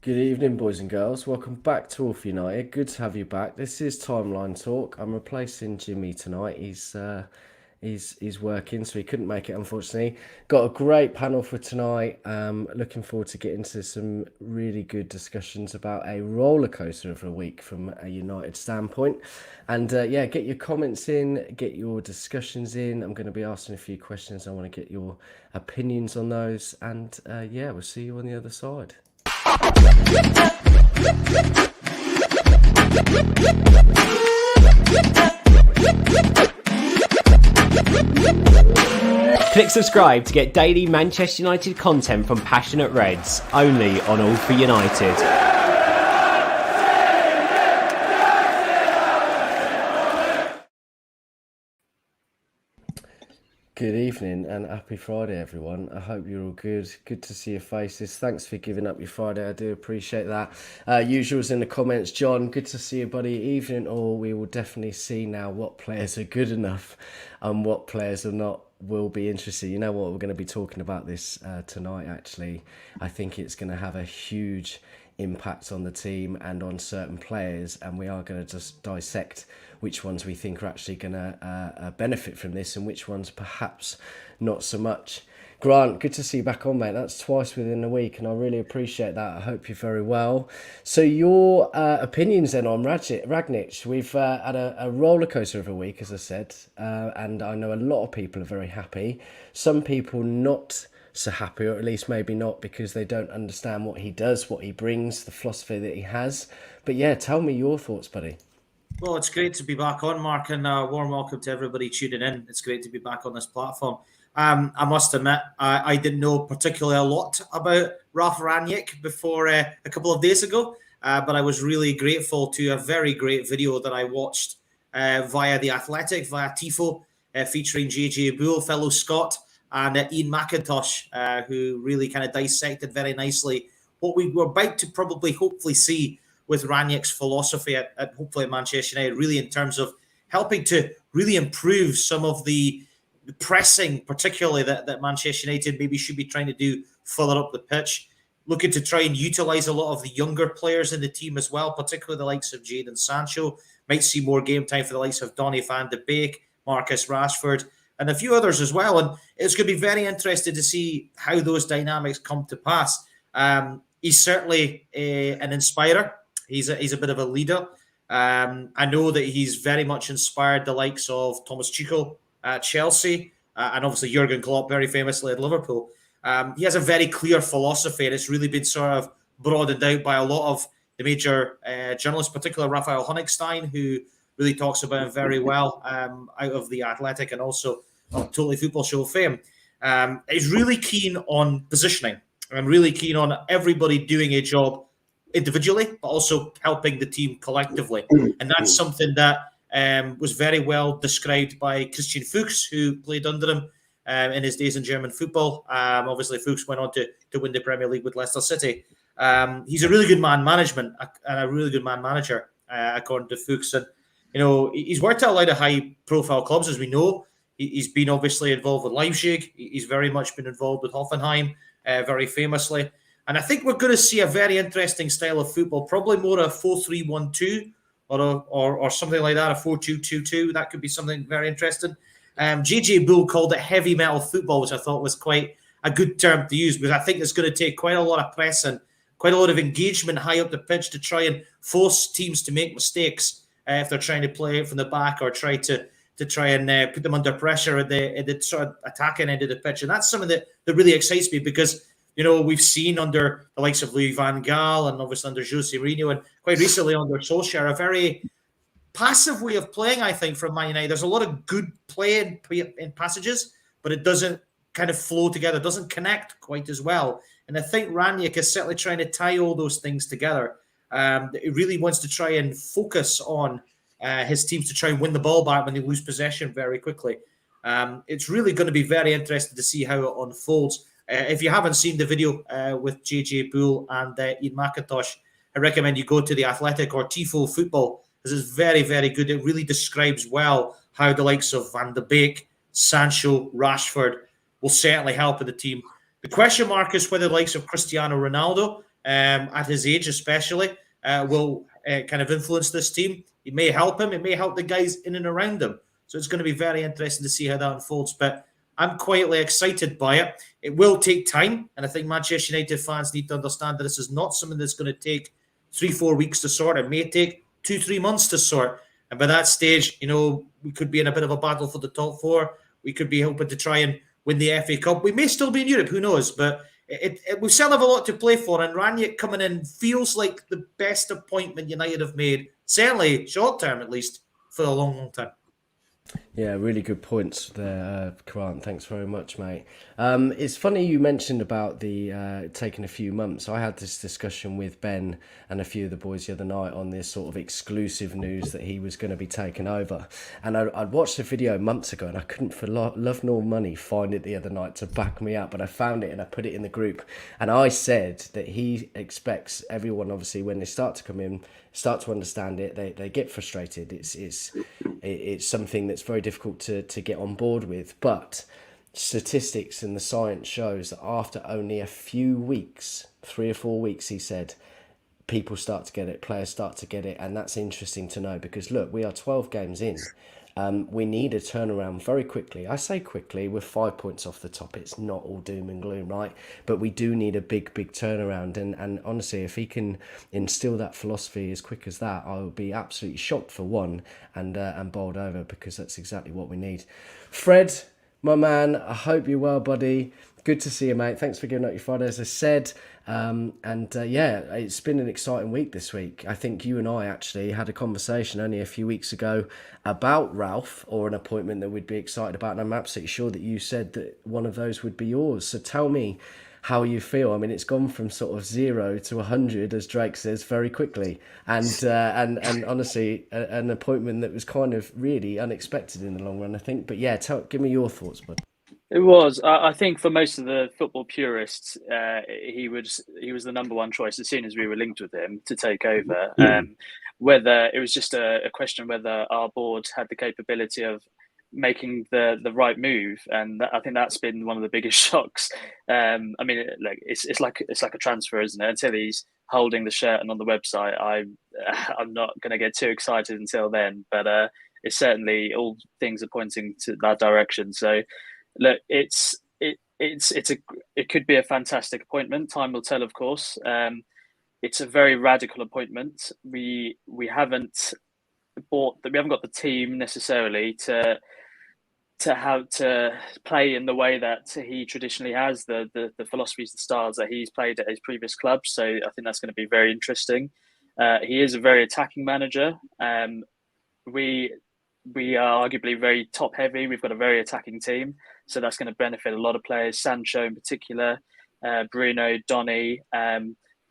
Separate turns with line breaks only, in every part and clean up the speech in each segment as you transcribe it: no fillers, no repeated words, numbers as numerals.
Good evening, boys and girls. Welcome back to Wolf United. Good to have you back. This is Timeline Talk. I'm replacing Jimmy tonight. He's working, so he couldn't make it, unfortunately. Got a great panel for tonight. Looking forward to getting into some really good discussions about a roller coaster of a week from a United standpoint. And yeah, get your comments in, get your discussions in. I'm going to be asking a few questions. I want to get your opinions on those. And yeah, we'll see you on the other side.
Click subscribe to get daily Manchester United content from passionate Reds, only on All for United.
Good evening and happy Friday, everyone. I hope you're all good. Good to see your faces. Thanks for giving up your Friday. I do appreciate that. Usuals in the comments. John, good to see you, buddy. Evening all. We will definitely see now what players are good enough and what players are not. Will be interesting. You know what? We're going to be talking about this tonight, actually. I think it's going to have a huge impact on the team and on certain players, and we are going to just dissect which ones we think are actually going to benefit from this and which ones perhaps not so much. Grant, good to see you back on, mate. That's twice within a week, and I really appreciate that. I hope you're very well. So your opinions then on Rangnick. We've had a roller coaster of a week, as I said, and I know a lot of people are very happy. Some people not so happy, or at least maybe not, because they don't understand what he does, what he brings, the philosophy that he has. But yeah, tell me your thoughts, buddy.
Well, it's great to be back on, Mark, and warm welcome to everybody tuning in. It's great to be back on this platform. I must admit, I didn't know particularly a lot about Ralf Rangnick before a couple of days ago, but I was really grateful to a very great video that I watched via The Athletic, via Tifo, featuring JJ Bull, fellow Scot, and Ian McIntosh, who really kind of dissected very nicely what we were about to probably hopefully see with Rangnick's philosophy at hopefully Manchester United, really in terms of helping to really improve some of the pressing, particularly that Manchester United maybe should be trying to do further up the pitch. Looking to try and utilise a lot of the younger players in the team as well, particularly the likes of Jadon Sancho. Might see more game time for the likes of Donny van de Beek, Marcus Rashford, and a few others as well. And it's going to be very interesting to see how those dynamics come to pass. He's certainly an inspirer. He's a bit of a leader. I know that he's very much inspired the likes of Thomas Tuchel at Chelsea, and obviously Jurgen Klopp, very famously at Liverpool. He has a very clear philosophy, and it's really been sort of broadened out by a lot of the major journalists, particularly Raphael Honigstein, who really talks about him very well out of The Athletic and also on Totally Football Show fame. He's really keen on positioning and really keen on everybody doing a job individually, but also helping the team collectively. And that's something that was very well described by Christian Fuchs, who played under him in his days in German football. Obviously, Fuchs went on to win the Premier League with Leicester City. He's a really good man management and a really good man manager, according to Fuchs. And, you know, he's worked at a lot of high-profile clubs, as we know. He's been obviously involved with Leipzig. He's very much been involved with Hoffenheim, very famously. And I think we're going to see a very interesting style of football, probably more a 4-3-1-2 or something like that, a 4-2-2-2. That could be something very interesting. JJ Bull called it heavy metal football, which I thought was quite a good term to use, because I think it's going to take quite a lot of pressing, quite a lot of engagement high up the pitch to try and force teams to make mistakes if they're trying to play it from the back or try to try and put them under pressure at the sort of attacking end of the pitch. And that's something that really excites me, because you know, we've seen under the likes of Louis van Gaal and obviously under Jose Mourinho and quite recently under Solskjaer, a very passive way of playing, I think, from Man United. There's a lot of good play in passages, but it doesn't kind of flow together, doesn't connect quite as well. And I think Rangnick is certainly trying to tie all those things together. He really wants to try and focus on his teams to try and win the ball back when they lose possession very quickly. It's really going to be very interesting to see how it unfolds. If you haven't seen the video with JJ Bull and Ian McIntosh, I recommend you go to The Athletic or Tifo Football, because it's very, very good. It really describes well how the likes of Van de Beek, Sancho, Rashford will certainly help in the team. The question mark is whether the likes of Cristiano Ronaldo at his age especially, will kind of influence this team. It may help him. It may help the guys in and around him. So it's going to be very interesting to see how that unfolds. But I'm quietly excited by it. It will take time. And I think Manchester United fans need to understand that this is not something that's going to take 3-4 weeks to sort. It may take 2-3 months to sort. And by that stage, we could be in a bit of a battle for the top four. We could be hoping to try and win the FA Cup. We may still be in Europe, who knows? But we still have a lot to play for. And Rangnick coming in feels like the best appointment United have made, certainly short term at least, for a long, long time.
Yeah, really good points there, Grant. Thanks very much, mate. It's funny you mentioned about the taking a few months. I had this discussion with Ben and a few of the boys the other night on this sort of exclusive news that he was going to be taken over. And I'd watched the video months ago and I couldn't for love nor money find it the other night to back me up. But I found it and I put it in the group. And I said that he expects everyone, obviously, when they start to come in, start to understand it, they get frustrated. It's something that's very difficult to get on board with, but statistics and the science shows that after only a few weeks, 3 or 4 weeks, he said, people start to get it, players start to get it. And that's interesting to know because look, we are 12 games in. We need a turnaround very quickly. I say quickly, we're 5 points off the top. It's not all doom and gloom, right? But we do need a big turnaround. And honestly, if he can instill that philosophy as quick as that, I would be absolutely shocked for one and bowled over because that's exactly what we need. Fred, my man, I hope you're well, buddy. Good to see you, mate. Thanks for giving up your Friday, as I said. Yeah, it's been an exciting week this week. I think you and I actually had a conversation only a few weeks ago about Ralf or an appointment that we'd be excited about. And I'm absolutely sure that you said that one of those would be yours. So tell me how you feel. I mean, it's gone from sort of 0 to 100, as Drake says, very quickly. And honestly, an appointment that was kind of really unexpected in the long run, I think. But yeah, give me your thoughts, bud.
It was. I think for most of the football purists, he was the number one choice as soon as we were linked with him to take over. Whether it was just a question whether our board had the capability of making the right move, and I think that's been one of the biggest shocks. I mean, it's like a transfer, isn't it? Until he's holding the shirt and on the website, I'm not going to get too excited until then. But it's certainly all things are pointing to that direction. So. Look, it could be a fantastic appointment. Time will tell, of course. It's a very radical appointment. We haven't got the team necessarily to have to play in the way that he traditionally has, the philosophies and styles that he's played at his previous clubs. So I think that's going to be very interesting. He is a very attacking manager. We are arguably very top heavy. We've got a very attacking team. So that's going to benefit a lot of players, Sancho in particular, Bruno, Donny.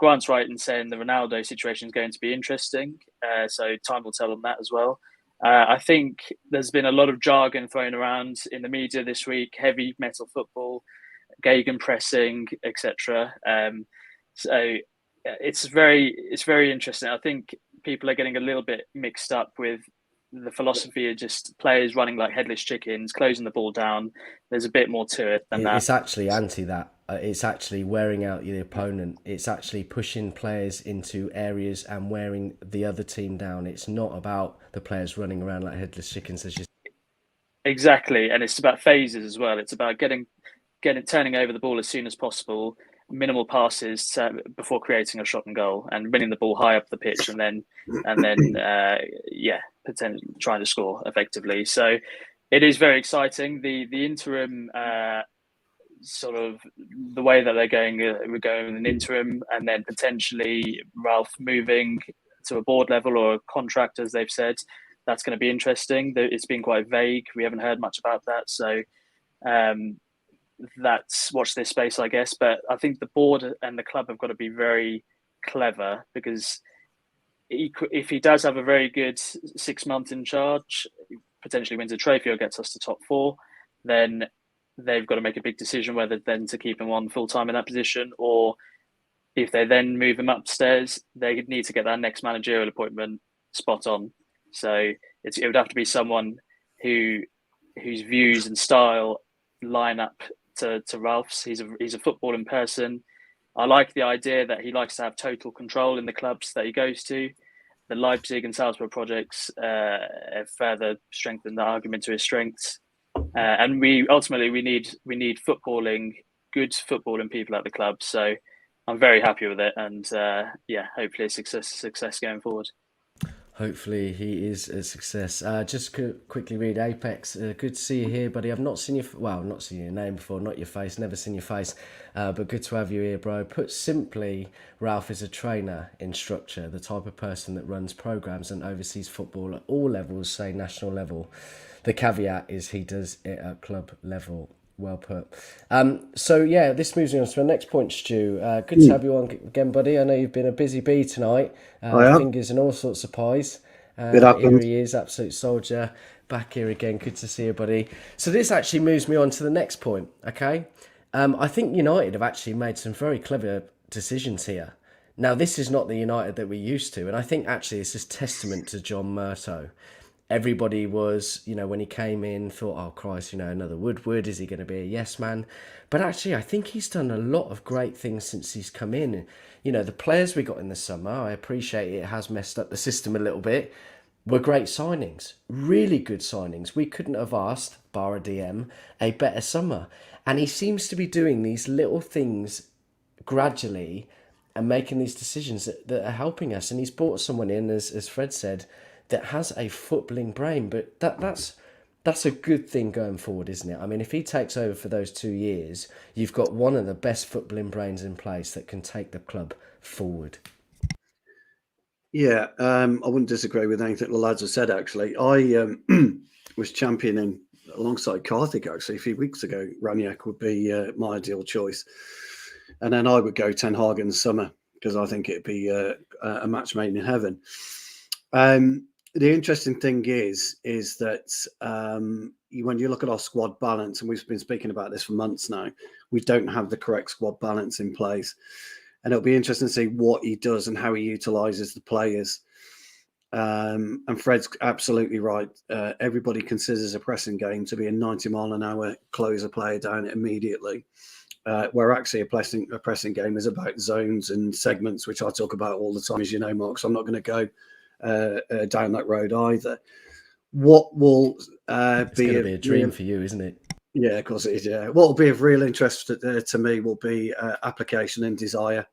Grant's right in saying the Ronaldo situation is going to be interesting. So time will tell on that as well. I think there's been a lot of jargon thrown around in the media this week, heavy metal football, gegenpressing, etc. So it's very interesting. I think people are getting a little bit mixed up with the philosophy of just players running like headless chickens, closing the ball down. There's a bit more to it than that.
It's actually anti that. It's actually wearing out the opponent. It's actually pushing players into areas and wearing the other team down. It's not about the players running around like headless chickens.
Exactly, and it's about phases as well. It's about turning over the ball as soon as possible, minimal passes before creating a shot and goal, and winning the ball high up the pitch, and then potentially trying to score effectively. So it is very exciting. The interim sort of the way that they're going, we're going with an interim, and then potentially Ralf moving to a board level or a contract, as they've said. That's going to be interesting. It's been quite vague. We haven't heard much about that. So that's watch this space, I guess. But I think the board and the club have got to be very clever, because if he does have a very good 6 months in charge, potentially wins a trophy or gets us to top four, then they've got to make a big decision whether then to keep him on full time in that position, or if they then move him upstairs, they need to get that next managerial appointment spot on. So it would have to be someone whose views and style line up to Ralph's. He's a footballing person. I like the idea that he likes to have total control in the clubs that he goes to. The Leipzig and Salzburg projects have further strengthened the argument to his strengths. And we need good footballing people at the club. So I'm very happy with it, and hopefully a success going forward.
Hopefully he is a success. Just quickly read Apex. Good to see you here, buddy. I've not seen not seen your name before, not your face, never seen your face. But good to have you here, bro. Put simply, Ralf is a trainer, instructor, the type of person that runs programs and oversees football at all levels, say national level. The caveat is he does it at club level. Well put. This moves me on to the next point, Stu. Good to have you on again, buddy. I know you've been a busy bee tonight. Fingers and all sorts of pies. Here he is, absolute soldier. Back here again. Good to see you, buddy. So this actually moves me on to the next point, okay? I think United have actually made some very clever decisions here. Now, this is not the United that we're used to, and I think actually it's just testament to John Murtough. Everybody was, when he came in, thought, oh, Christ, another Woodward. Is he going to be a yes man? But actually, I think he's done a lot of great things since he's come in. The players we got in the summer, I appreciate it has messed up the system a little bit, were great signings. Really good signings. We couldn't have asked, bar a DM, a better summer. And he seems to be doing these little things gradually and making these decisions that are helping us. And he's brought someone in, as Fred said, that has a footballing brain, but that's a good thing going forward, isn't it? I mean, if he takes over for those 2 years, you've got one of the best footballing brains in place that can take the club forward.
Yeah, I wouldn't disagree with anything the lads have said, actually. I was championing alongside Karthik, actually, a few weeks ago. Rangnick would be my ideal choice. And then I would go Ten Hag in the summer, because I think it'd be a match made in heaven. The interesting thing is that when you look at our squad balance, and we've been speaking about this for months now, we don't have the correct squad balance in place. And it'll be interesting to see what he does and how he utilises the players. And Fred's absolutely right. Everybody considers a pressing game to be a 90-mile-an-hour close a player down immediately. Where actually a pressing game is about zones and segments, which I talk about all the time, as you know, Mark. So I'm not going to go down that road either. What will
it's going to be a dream for you, isn't it?
Yeah, of course it is. Yeah, what will be of real interest to me will be application and desire.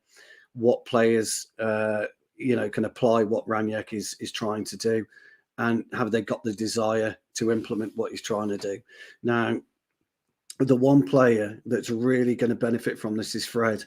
What players can apply what Rangnick is trying to do, and have they got the desire to implement what he's trying to do? Now, the one player that's really going to benefit from this is Fred,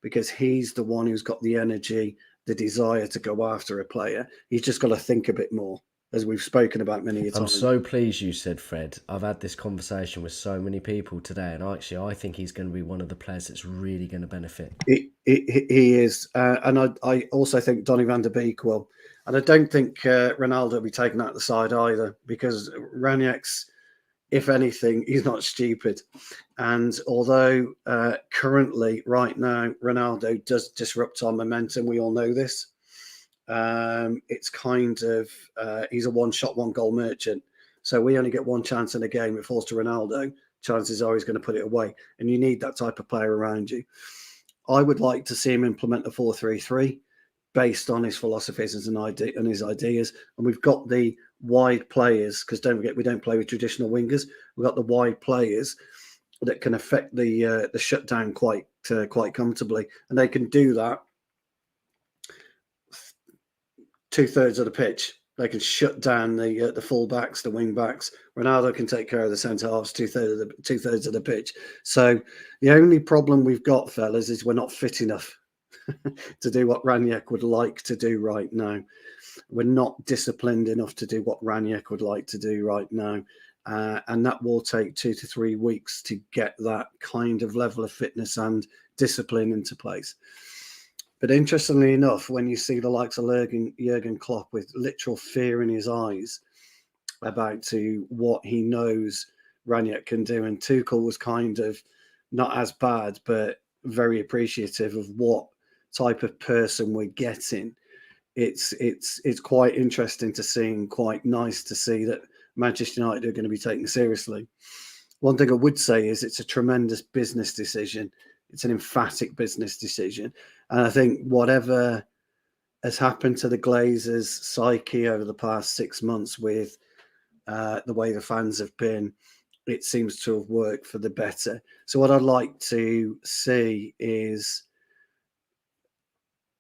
because he's the one who's got the energy, the desire to go after a player. He's just got to think a bit more, as we've spoken about many times.
I'm so pleased you said Fred. I've had this conversation with so many people today, and I think he's going to be one of the players that's really going to benefit.
He is. And I also think Donny van der Beek will. And I don't think Ronaldo will be taken out the side either, because Rangnick's, if anything, he's not stupid. And although currently, right now, Ronaldo does disrupt our momentum, we all know this. It's kind of, he's a one-shot, one-goal merchant. So we only get one chance in a game. It falls to Ronaldo. Chances are he's going to put it away. And you need that type of player around you. I would like to see him implement the 4-3-3 based on his philosophies and his ideas. And we've got the wide players, because don't forget, we don't play with traditional wingers. We've got the wide players that can affect the shutdown quite comfortably, and they can do that 2/3 of the pitch. They can shut down the full backs, the wing backs. Ronaldo can take care of the centre halves 2/3 of the pitch. So the only problem we've got, fellas, is we're not fit enough to do what Rangnick would like to do right now. We're not disciplined enough to do what Rangnick would like to do right now. And that will take 2 to 3 weeks to get that kind of level of fitness and discipline into place. But interestingly enough, when you see the likes of Jurgen Klopp with literal fear in his eyes about what he knows Rangnick can do, and Tuchel was kind of not as bad, but very appreciative of what type of person we're getting. It's quite interesting to see, and quite nice to see that Manchester United are going to be taken seriously. One thing I would say is it's a tremendous business decision It's an emphatic business decision. And I think whatever has happened to the Glazers' psyche over the past 6 months with the way the fans have been, it seems to have worked for the better. So what I'd like to see is,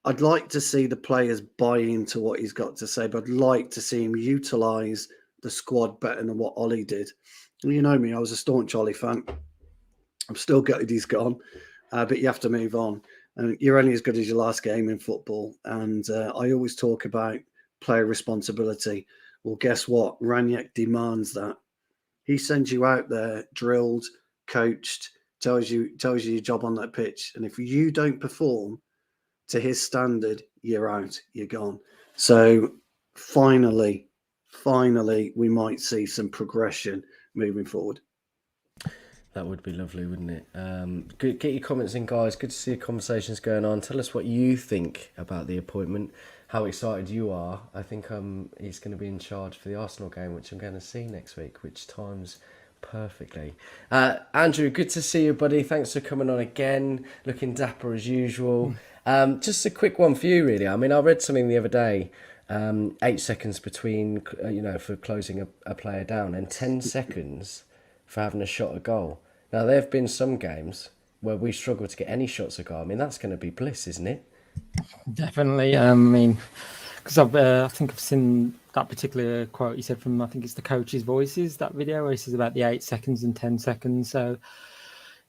I'd like to see the players buy into what he's got to say, but I'd like to see him utilise the squad better than what Ollie did. And you know me, I was a staunch Ollie fan. I'm still gutted he's gone, but you have to move on. And you're only as good as your last game in football. And I always talk about player responsibility. Well, guess what? Rangnick demands that. He sends you out there, drilled, coached, tells you your job on that pitch. And if you don't perform to his standard, you're out, you're gone. So finally, we might see some progression moving forward.
That would be lovely, wouldn't it? Good, get your comments in, guys. Good to see the conversations going on. Tell us what you think about the appointment, how excited you are. I think he's going to be in charge for the Arsenal game, which I'm going to see next week, which times perfectly. Andrew, good to see you, buddy. Thanks for coming on again. Looking dapper as usual. Just a quick one for you, really. I mean, I read something the other day. 8 seconds between, for closing a player down, and 10 seconds for having a shot at goal. Now, there have been some games where we struggle to get any shots at goal. I mean, that's going to be bliss, isn't it?
Definitely. I mean, because I think I've seen that particular quote you said from, I think it's the Coach's Voices, that video where he says about the 8 seconds and 10 seconds. So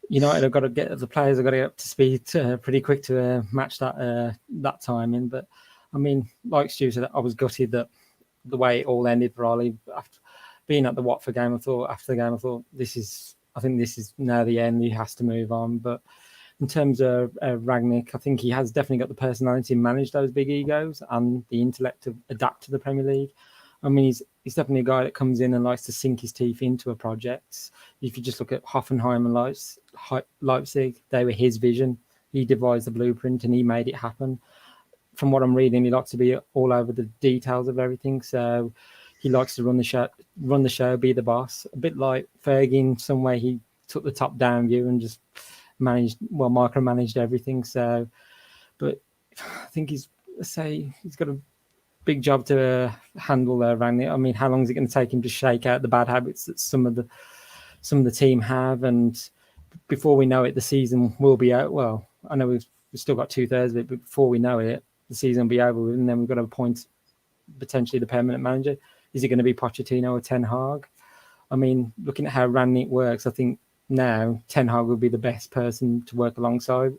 United have got to get, the players have got to get up to speed pretty quick to match that timing. But I mean, like Stu said, I was gutted that the way it all ended for Ollie. After being at the Watford game, after the game, I thought this is now the end. He has to move on. But in terms of Rangnick, I think he has definitely got the personality to manage those big egos and the intellect to adapt to the Premier League. I mean, he's definitely a guy that comes in and likes to sink his teeth into a project. If you just look at Hoffenheim and Leipzig, they were his vision. He devised the blueprint and he made it happen. From what I'm reading, he likes to be all over the details of everything. So he likes to run the show, be the boss. A bit like Fergie in some way. He took the top-down view and just micromanaged everything. So, but I think he's got a big job to handle there, Rangnick. I mean, how long is it going to take him to shake out the bad habits that some of the team have? And before we know it, the season will be out. Well, I know we've still got 2/3 of it, but before we know it, the season will be over, and then we've got to appoint potentially the permanent manager. Is it going to be Pochettino or Ten Hag? I mean, looking at how Rangnick works, I think now Ten Hag would be the best person to work alongside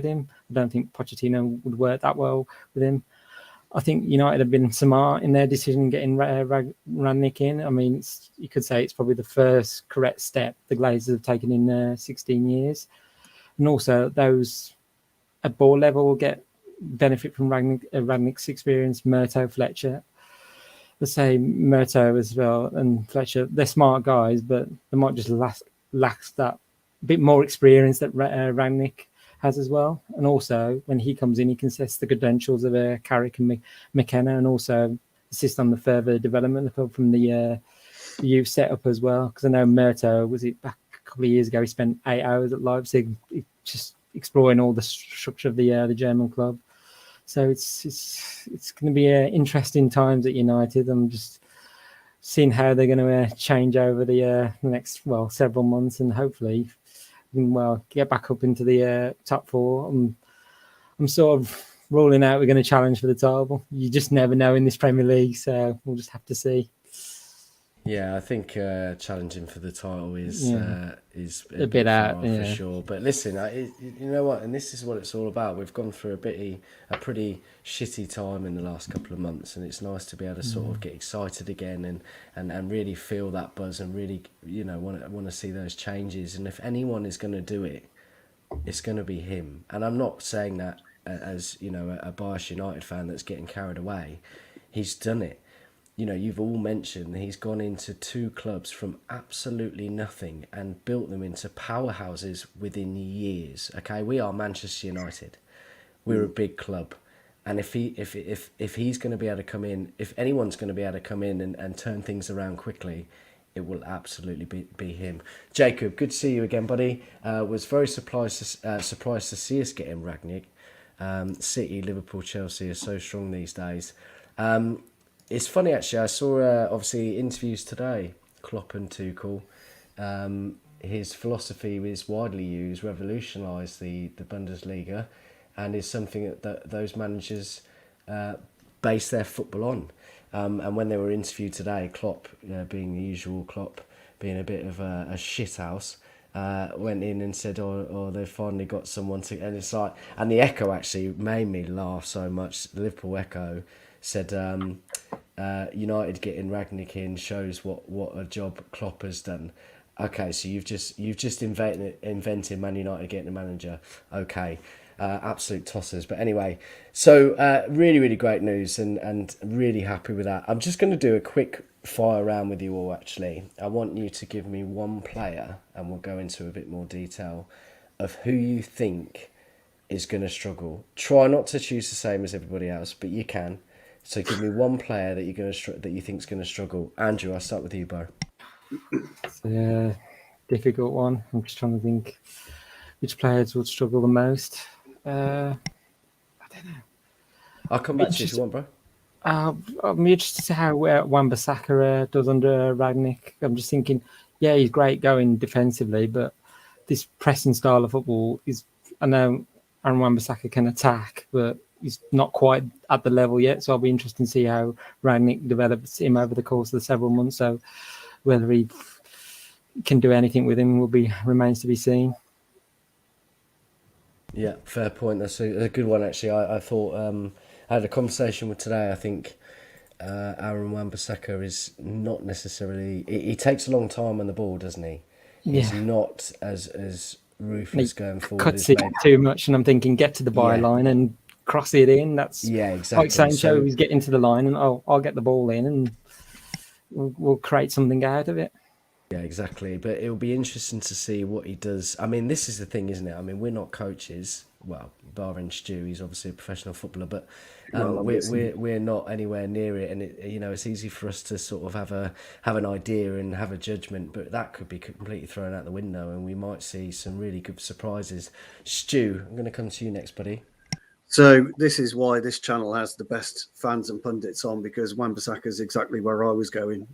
him. I don't think Pochettino would work that well with him. I think United have been smart in their decision getting Rangnick in. I mean, you could say it's probably the first correct step the Glazers have taken in 16 years. And also those at ball level will get benefit from Rangnick's experience. Murto, Fletcher. Let's say Murto as well and Fletcher, they're smart guys, but they might just lack that bit more experience that Rangnick has as well. And also, when he comes in, he can assess the credentials of Carrick and McKenna, and also assist on the further development from the youth setup as well. Because I know Murto, was it back a couple of years ago, he spent 8 hours at Leipzig just exploring all the structure of the German club. So it's going to be interesting times at United. I'm just seeing how they're going to change over the next several months, and hopefully get back up into the top four. I'm sort of ruling out we're going to challenge for the title. You just never know in this Premier League, so we'll just have to see.
Yeah, I think challenging for the title is a
bit out
for sure. But listen, you know what, and this is what it's all about. We've gone through a pretty shitty time in the last couple of months, and it's nice to be able to sort of get excited again and really feel that buzz and really want to see those changes. And if anyone is going to do it, it's going to be him. And I'm not saying that as a biased United fan that's getting carried away. He's done it. You've all mentioned he's gone into 2 clubs from absolutely nothing and built them into powerhouses within years. Okay, we are Manchester United. We're a big club, and if he's going to be able to come in, if anyone's going to be able to come in and turn things around quickly, it will absolutely be him. Jacob, good to see you again, buddy. Was very surprised to see us get in Rangnick. City, Liverpool, Chelsea are so strong these days. It's funny actually. I saw obviously interviews today. Klopp and Tuchel. His philosophy is widely used, revolutionised the Bundesliga, and is something that those managers base their football on. And when they were interviewed today, Klopp, being the usual Klopp, being a bit of a shithouse, went in and said, "Oh, they've finally got someone to." And it's like, and the Echo actually made me laugh so much. The Liverpool Echo said, "United getting Rangnick in shows what a job Klopp has done." Okay, so you've just invented Man United getting a manager. Okay. Absolute tossers. But anyway, so really, really great news and really happy with that. I'm just going to do a quick fire round with you all, actually. I want you to give me one player, and we'll go into a bit more detail, of who you think is going to struggle. Try not to choose the same as everybody else, but you can. So give me one player that that you think is going to struggle. Andrew, I'll start with you, bro.
It's a difficult one. I'm just trying to think which players would struggle the most. I don't know.
I'll come back to you if you want, bro.
I'm interested to see how Wan-Bissaka does under Rangnick. I'm just thinking, yeah, he's great going defensively, but this pressing style of football is, I know Aaron Wan-Bissaka can attack, but he's not quite at the level yet. So I'll be interested to see how Rangnick develops him over the course of the several months. So whether he can do anything with him remains to be seen.
Yeah, fair point. That's a good one, actually. I thought I had a conversation with today. I think Aaron Wan-Bissaka is not necessarily. He takes a long time on the ball, doesn't he? He's not as ruthless going forward.
Cuts it too much, and I'm thinking, get to the byline and cross it in. That's
exactly.
Like Sancho, who's getting to the line, and I'll get the ball in, and we'll create something out of it.
Yeah, exactly. But it'll be interesting to see what he does. I mean, this is the thing, isn't it? I mean, we're not coaches. Well, barring Stu, he's obviously a professional footballer, but we're not anywhere near it. And it's easy for us to sort of have an idea and have a judgment, but that could be completely thrown out the window, and we might see some really good surprises. Stu, I'm going to come to you next, buddy.
So this is why this channel has the best fans and pundits on, because Wan-Bissaka is exactly where I was going.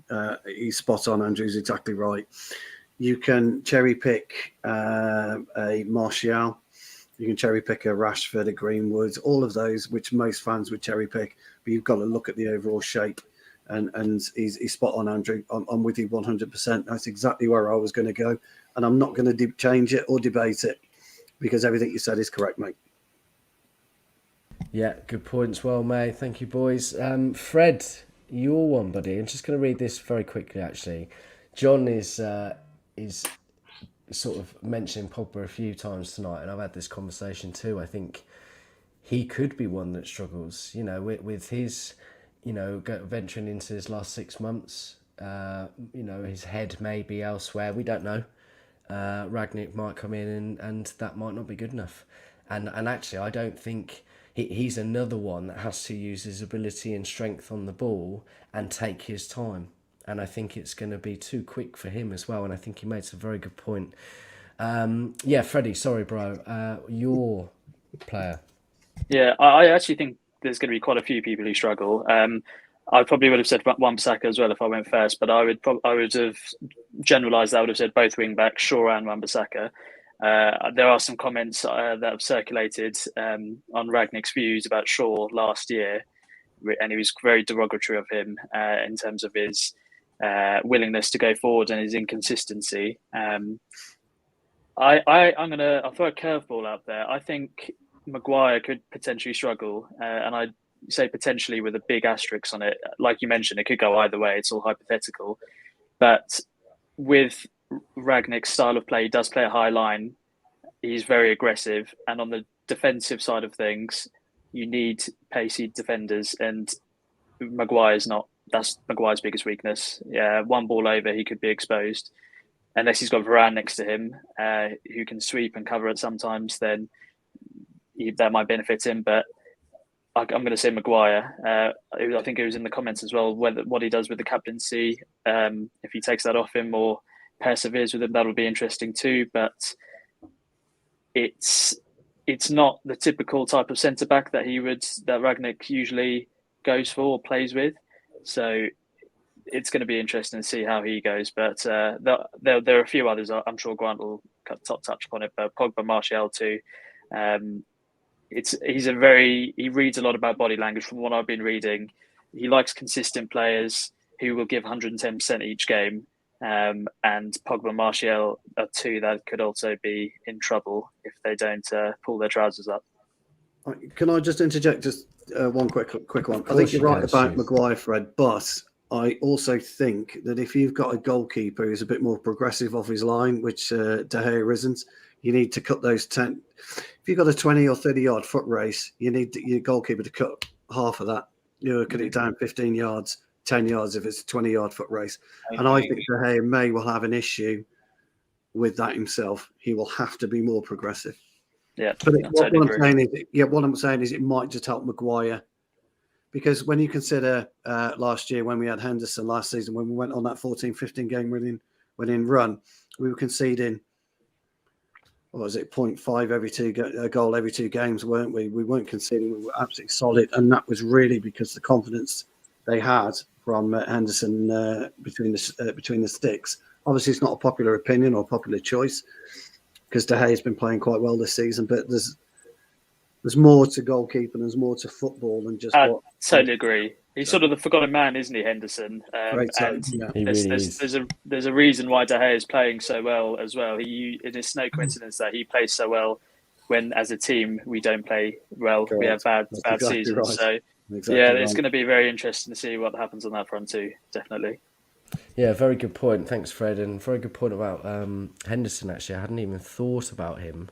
He's spot on. Andrew's exactly right. You can cherry pick a Martial. You can cherry pick a Rashford, a Greenwood, all of those, which most fans would cherry pick. But you've got to look at the overall shape. And he's spot on, Andrew. I'm with you 100%. That's exactly where I was going to go. And I'm not going to change it or debate it, because everything you said is correct, mate.
Yeah, good points. Well made. Thank you, boys. Fred, your one, buddy. I'm just going to read this very quickly, actually. John is sort of mentioning Pogba a few times tonight, and I've had this conversation too. I think he could be one that struggles, with his, venturing into his last 6 months. His head may be elsewhere. We don't know. Rangnick might come in and that might not be good enough. And actually, I don't think... He's another one that has to use his ability and strength on the ball and take his time. And I think it's going to be too quick for him as well. And I think he makes a very good point. Freddie, sorry, bro. Your player.
Yeah, I actually think there's going to be quite a few people who struggle. I probably would have said Wan-Bissaka as well if I went first, but I would have generalised that. I would have said both wing backs, Shaw and Wan-Bissaka. There are some comments that have circulated on Rangnick's views about Shaw last year, and he was very derogatory of him in terms of his willingness to go forward and his inconsistency. I'll throw a curveball out there. I think Maguire could potentially struggle, and I say potentially with a big asterisk on it. Like you mentioned, it could go either way. It's all hypothetical, but with Rangnick's style of play, he does play a high line. He's very aggressive, and on the defensive side of things, you need pacey defenders, and Maguire's not. That's Maguire's biggest weakness. Yeah, one ball over, he could be exposed. Unless he's got Varane next to him, who can sweep and cover it sometimes, then that might benefit him. But I'm going to say Maguire. I think it was in the comments as well, what he does with the captaincy, if he takes that off him or perseveres with him, that'll be interesting too. But it's not the typical type of centre back that Rangnick usually goes for or plays with. So it's going to be interesting to see how he goes. But there are a few others. I'm sure Grant will touch upon it. But Pogba, Martial too. He reads a lot about body language. From what I've been reading, he likes consistent players who will give 110% each game. And Pogba and Martial are two that could also be in trouble if they don't pull their trousers up.
Can I just interject one quick one? I think you're right about Maguire, Fred, but I also think that if you've got a goalkeeper who's a bit more progressive off his line, which De Gea isn't, you need to cut those 10. If you've got a 20 or 30 yard foot race, you need your goalkeeper to cut half of that. Cut it down 15 yards, 10 yards if it's a 20 yard foot race. And I think De Gea may well have an issue with that himself. He will have to be more progressive.
Yeah,
but what I'm saying is it might just help Maguire. Because when you consider last year when we had Henderson last season, when we went on that 14-15 game winning run, we were conceding, what was it, 0.5 goal every 2 games, weren't we? We weren't conceding. We were absolutely solid. And that was really because the confidence they had from Henderson between the sticks. Obviously, it's not a popular opinion or popular choice because De Gea has been playing quite well this season, but there's more to goalkeeping, there's more to football than just
I totally agree. He's sort of the forgotten man, isn't he, Henderson? There's a reason why De Gea is playing so well as well. It is no coincidence that he plays so well when, as a team, we don't play well. Correct. We have bad seasons. Right. So, it's going to be very interesting to see what happens on that front too, definitely.
Yeah, very good point. Thanks, Fred. And very good point about Henderson, actually. I hadn't even thought about him.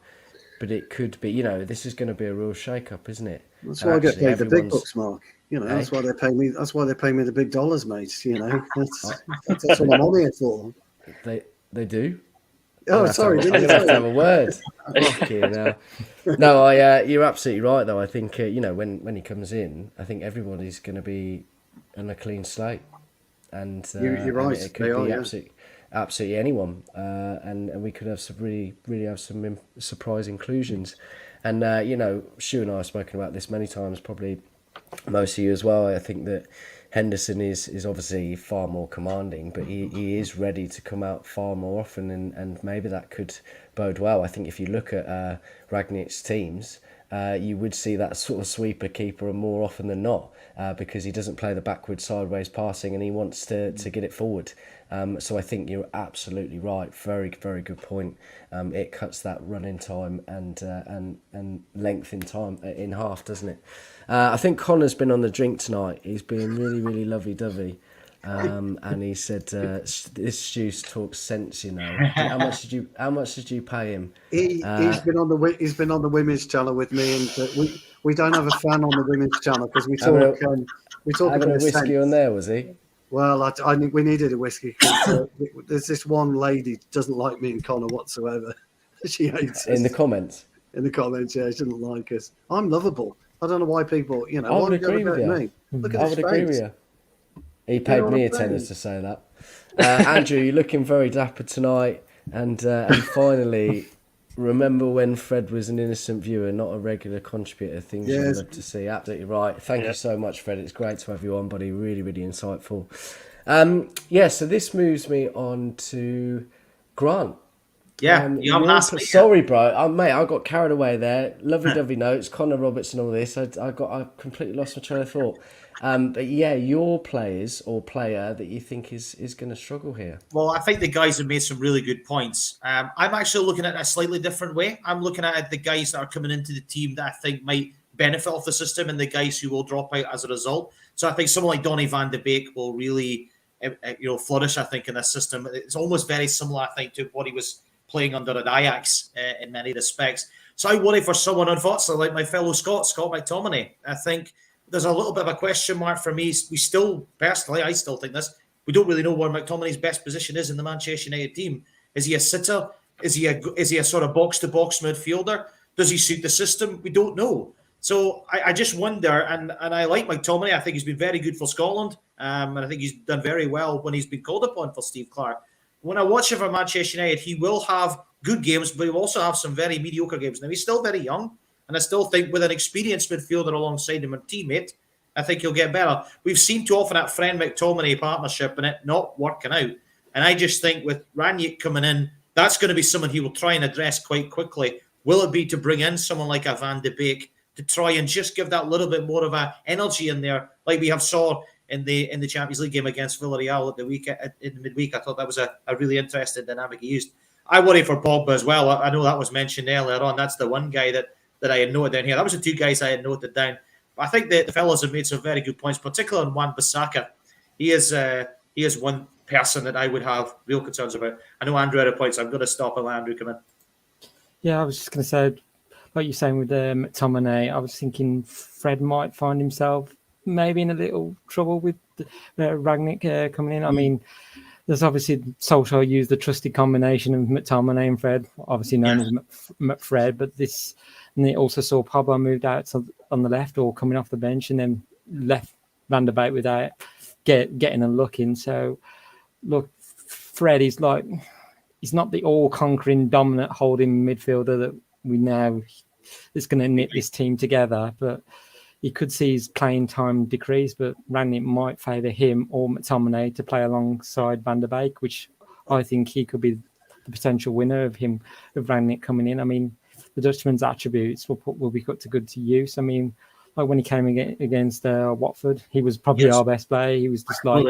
But it could be, this is going to be a real shake-up, isn't it?
That's why I get paid the big bucks, Mark. That's why they pay me. That's why they pay me the big dollars, mate. That's what I'm on here for.
They do.
Oh, sorry.
I'm going to have to have a word. No, you're absolutely right, though. I think when he comes in, I think everybody's going to be on a clean slate, and
you're right.
It could be absolutely anyone, and we could have some really have some surprise inclusions. And Shu and I have spoken about this many times, probably most of you as well. I think that Henderson is obviously far more commanding, but he is ready to come out far more often, and maybe that could bode well. I think if you look at Rangnick's teams, you would see that sort of sweeper keeper more often than not, because he doesn't play the backward sideways passing and he wants to get it forward. So I think you're absolutely right. Very, very good point. It cuts that running time and length in time in half, doesn't it? I think Connor's been on the drink tonight. He's been really, really lovey-dovey. And he said, "This juice talks sense, How much did you pay him?"
He's been on the women's channel with me, and we don't have a fan on the women's channel because we talk.
Having a whiskey on there, was he?
Well, we needed a whiskey. There's this one lady doesn't like me and Connor whatsoever. She hates us.
In the comments.
In the comments, yeah, she doesn't like us. I'm lovable. I don't know why people,
I would agree with you.
Me. Look at his face.
Agree with you. He paid me attendance to say that. Andrew, you're looking very dapper tonight. And finally, remember when Fred was an innocent viewer, not a regular contributor. Things you'd love to see. Absolutely right. Thank you so much, Fred. It's great to have you on, buddy. Really, really insightful. So this moves me on to Grant.
Yeah, you haven't asked me.
Sorry, bro. Mate, I got carried away there. Lovely-dovey notes, Connor Roberts and all this. I completely lost my train of thought. But yeah, your players or player that you think is going to struggle here.
Well, I think the guys have made some really good points. I'm actually looking at it a slightly different way. I'm looking at the guys that are coming into the team that I think might benefit off the system and the guys who will drop out as a result. So I think someone like Donny van de Beek will really flourish, I think, in this system. It's almost very similar, I think, to what he was playing under at Ajax in many respects. So I worry for someone, unfortunately, like my fellow Scott McTominay. I think there's a little bit of a question mark for me. I still think this. We don't really know where McTominay's best position is in the Manchester United team. Is he a sitter? Is he a sort of box-to-box midfielder? Does he suit the system? We don't know. So I just wonder, and I like McTominay. I think he's been very good for Scotland, and I think he's done very well when he's been called upon for Steve Clarke. When I watch him for Manchester United, he will have good games, but he'll also have some very mediocre games. Now, he's still very young, and I still think with an experienced midfielder alongside him and teammate, I think he'll get better. We've seen too often that friend McTominay partnership and it not working out. And I just think with Rangnick coming in, that's going to be someone he will try and address quite quickly. Will it be to bring in someone like a Van de Beek to try and just give that little bit more of a energy in there, like we have saw in the Champions League game against Villarreal at in the midweek? I thought that was a really interesting dynamic he used. I worry for Pogba as well. I know that was mentioned earlier on. That's the one guy that I had noted down here. That was the two guys I had noted down. I think the fellas have made some very good points, particularly on Wan-Bissaka. He is one person that I would have real concerns about. I know Andrew had a point, so I'm going to stop and let Andrew come in.
Yeah, I was just going to say, like you're saying with McTominay, I was thinking Fred might find himself maybe in a little trouble with Rangnick coming in. I mean, there's obviously Solskjaer used the trusted combination of McTominay and Fred, obviously known as McFred, but this, and they also saw Pogba moved out on the left or coming off the bench, and then left Van der Beek without getting a look in. So, look, Fred is like, he's not the all-conquering, dominant holding midfielder that we know is going to knit this team together, but you could see his playing time decrease, but Rangnick might favour him or McTominay to play alongside Van der Beek, which I think he could be the potential winner of Rangnick coming in. I mean, the Dutchman's attributes will be put to good use. I mean, like when he came against Watford, he was probably our best player. He was just like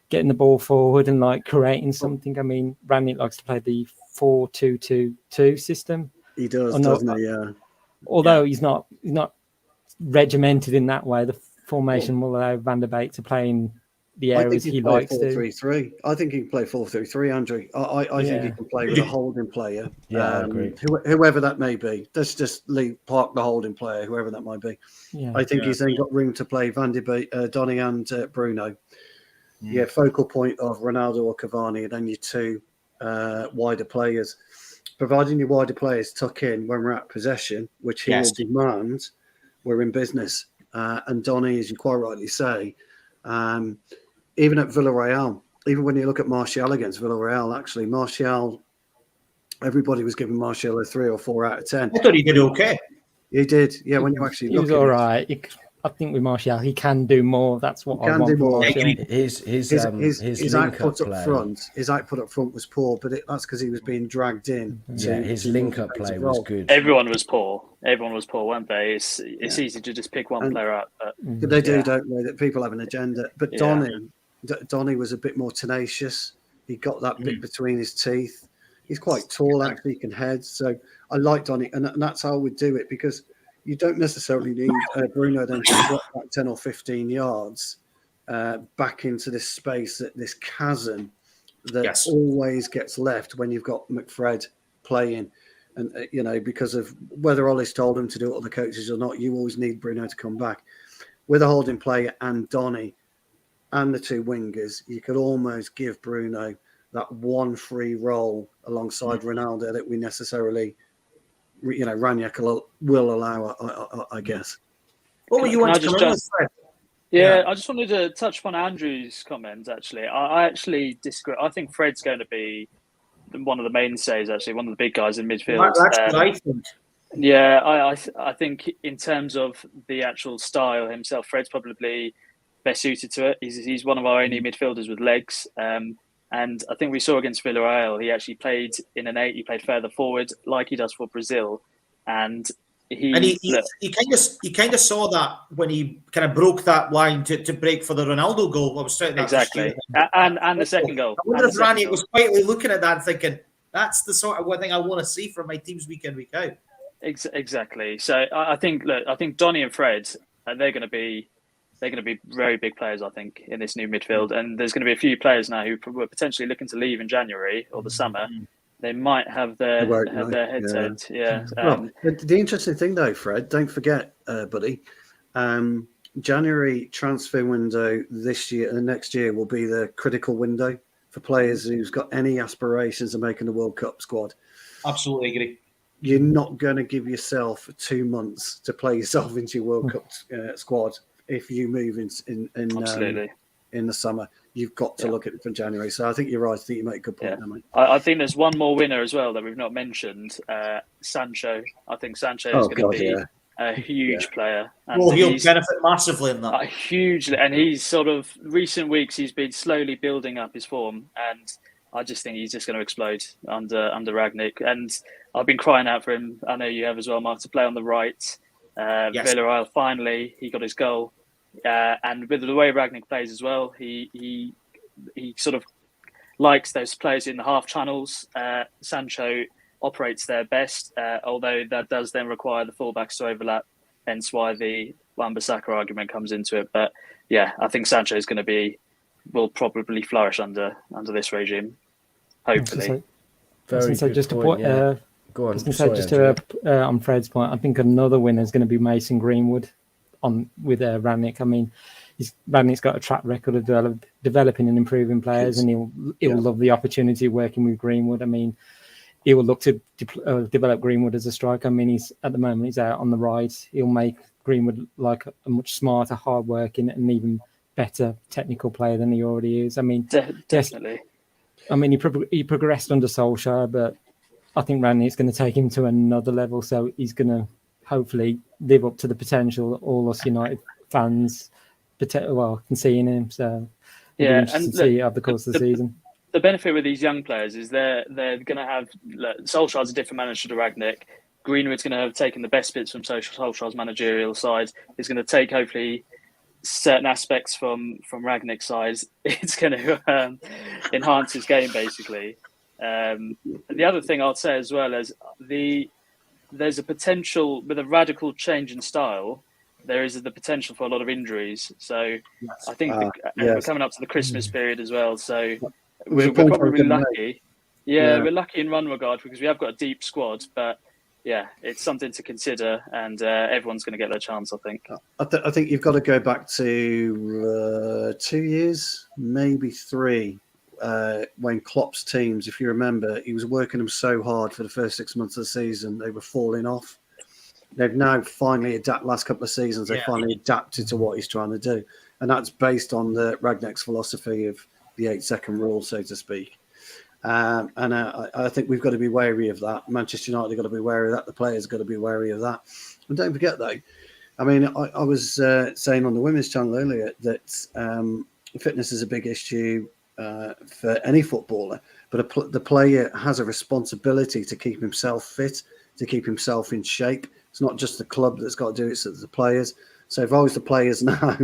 getting the ball forward and like creating something. I mean, Rangnick likes to play the 4-2-2-2 system.
He does, doesn't he? Yeah.
Although he's not regimented in that way, the formation will allow Van der Beek to play in the areas he likes to.
4-3-3. I think he can play 4-3-3, Andrew. I think he can play with a holding player.
Yeah, I agree.
Whoever that may be. Let's just park the holding player, whoever that might be. Yeah. I think he's then got room to play Van de Beek, Donny and Bruno. Yeah, focal point of Ronaldo or Cavani, and then your two wider players. Providing your wider players tuck in when we're at possession, which he will demand, we're in business. And Donny, as you quite rightly say, even at Villarreal, even when you look at Martial against Villarreal, actually, Martial, everybody was giving Martial a 3 or 4 out of 10.
I thought he did okay.
He did, yeah. When you actually look,
he was all right. I think with Martial, he can do more. That's what I want from Martial.
His
output up front, his output up front was poor, but that's because he was being dragged in.
His link-up play was good.
Everyone was poor, weren't they? It's easy to just pick one player up. But
they do, don't they? That people have an agenda. But Donny was a bit more tenacious. He got that bit between his teeth. He's quite tall, actually. He can head. So I like Donny, and that's how we do it, because you don't necessarily need Bruno then to drop back 10 or 15 yards back into this space, this chasm that always gets left when you've got McFred playing. And, because of whether Ollie's told him to do it or the coaches or not, you always need Bruno to come back. With a holding player and Donny and the two wingers, you could almost give Bruno that one free role alongside Ronaldo that we necessarily... Rangnick will allow, I guess.
What were you want to come in with, Fred?
Yeah, I just wanted to touch upon Andrew's comments, actually. I actually disagree. I think Fred's going to be one of the mainstays, actually, one of the big guys in midfield.
That's what I think.
Yeah, I think in terms of the actual style himself, Fred's probably best suited to it. He's one of our only midfielders with legs. And I think we saw against Villarreal, he actually played in an 8. He played further forward, like he does for Brazil, and he kind of saw that when he kind of broke that line to break for the Ronaldo goal. I was saying that exactly, and the second goal.
I wonder if Rangnick was quietly looking at that and thinking, "That's the sort of one thing I want to see from my teams week in, week out."
Exactly. So I think Donny and Fred, they're going to be very big players, I think, in this new midfield. And there's going to be a few players now who were potentially looking to leave in January or the summer. They might have their heads out. Yeah.
The interesting thing, though, Fred, don't forget, buddy, January transfer window this year and next year will be the critical window for players who's got any aspirations of making the World Cup squad.
Absolutely agree.
you're not going to give yourself 2 months to play yourself into your World Cup squad if you move
Absolutely.
in the summer. You've got to look at it from January. So I think you're right. I think you make a good point there, mate.
I think there's one more winner as well that we've not mentioned, Sancho. I think Sancho is going to be a huge player. And
he'll benefit massively in that.
Hugely. And he's sort of, recent weeks, he's been slowly building up his form. And I just think he's just going to explode under Rangnick. And I've been crying out for him. I know you have as well, Mark, to play on the right. Villarreal, finally, he got his goal. And with the way Rangnick plays as well, he sort of likes those players in the half channels. Sancho operates there best, although that does then require the fullbacks to overlap, hence why the Wan-Bissaka argument comes into it. But yeah, I think Sancho is going to will probably flourish under this regime, hopefully.
Very good just point. Go on. On Fred's point, I think another winner is going to be Mason Greenwood with Rangnick. I mean, Rangnick's got a track record of developing and improving players, and he'll love the opportunity working with Greenwood. I mean, he will look to develop Greenwood as a striker. I mean, at the moment he's out on the right. He'll make Greenwood like a much smarter, hard-working, and even better technical player than he already is. I mean,
definitely.
I mean, he progressed under Solskjaer, but I think Rangnick's going to take him to another level. So he's going to hopefully live up to the potential that all us United fans can see in him. So
yeah,
and see over the course of the season.
The benefit with these young players is they're going to have Solskjaer's a different manager to Rangnick. Greenwood's going to have taken the best bits from Solskjaer's managerial side. He's going to take hopefully certain aspects from Rangnick's side. It's going to enhance his game basically. The other thing I'll say as well is there's a potential with a radical change in style. There is the potential for a lot of injuries. So I think we're coming up to the Christmas period as well. So we're probably lucky. We're lucky in one regard because we have got a deep squad. But yeah, it's something to consider, and everyone's going to get their chance, I think.
I think you've got to go back to 2 years, maybe 3. When Klopp's teams, if you remember, he was working them so hard for the first 6 months of the season, they were falling off. They've now finally last couple of seasons, they finally adapted to what he's trying to do. And that's based on the Rangnick's philosophy of the 8-second rule, so to speak. And I think we've got to be wary of that. Manchester United have got to be wary of that. The players have got to be wary of that. And don't forget, though, I mean, I was saying on the women's channel earlier that fitness is a big issue for any footballer, but the player has a responsibility to keep himself fit, to keep himself in shape. It's not just the club that's got to do it, it's the players. So if I was the players now,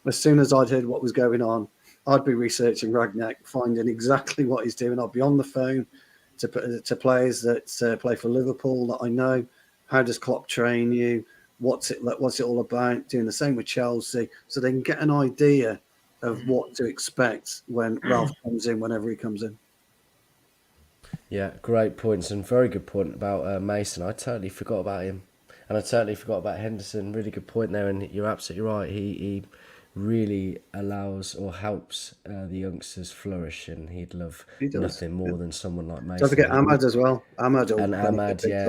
as soon as I'd heard what was going on, I'd be researching Rangnick, finding exactly what he's doing. I'd be on the phone to players that play for Liverpool that I know. How does Klopp train you? What's it all about? Doing the same with Chelsea, so they can get an idea of what to expect when Ralf comes in, whenever he comes in.
Yeah, great points and very good point about Mason. I totally forgot about him, and I totally forgot about Henderson. Really good point there, and you're absolutely right. He really allows or helps the youngsters flourish, and he'd love nothing more than someone like Mason.
Don't forget Ahmad as well. Ahmad,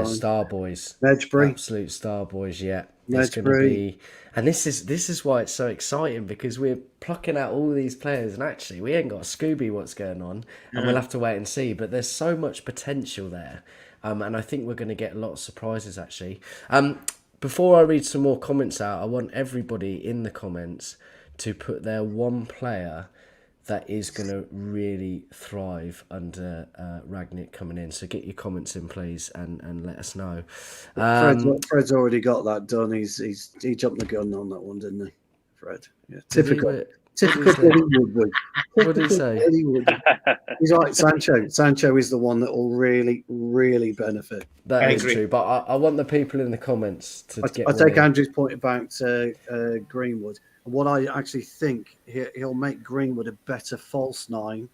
star boys,
Nedgebury,
absolute star boys. Yeah, it's going to be, and this is why it's so exciting, because we're plucking out all these players, and actually we ain't got a Scooby what's going on, and we'll have to wait and see. But there's so much potential there, and I think we're going to get a lot of surprises actually. Before I read some more comments out, I want everybody in the comments to put their one player that is going to really thrive under Rangnick coming in. So get your comments in, please, and let us know.
Fred's already got that done. He jumped the gun on that one, didn't he, Fred? Yeah, typical. Typical.
What did he say?
He's like Sancho. Sancho is the one that will really, really benefit.
That is true, but I want the people in the comments to get.
I take Andrew's point about Greenwood. What I actually think, he'll make Greenwood a better false 9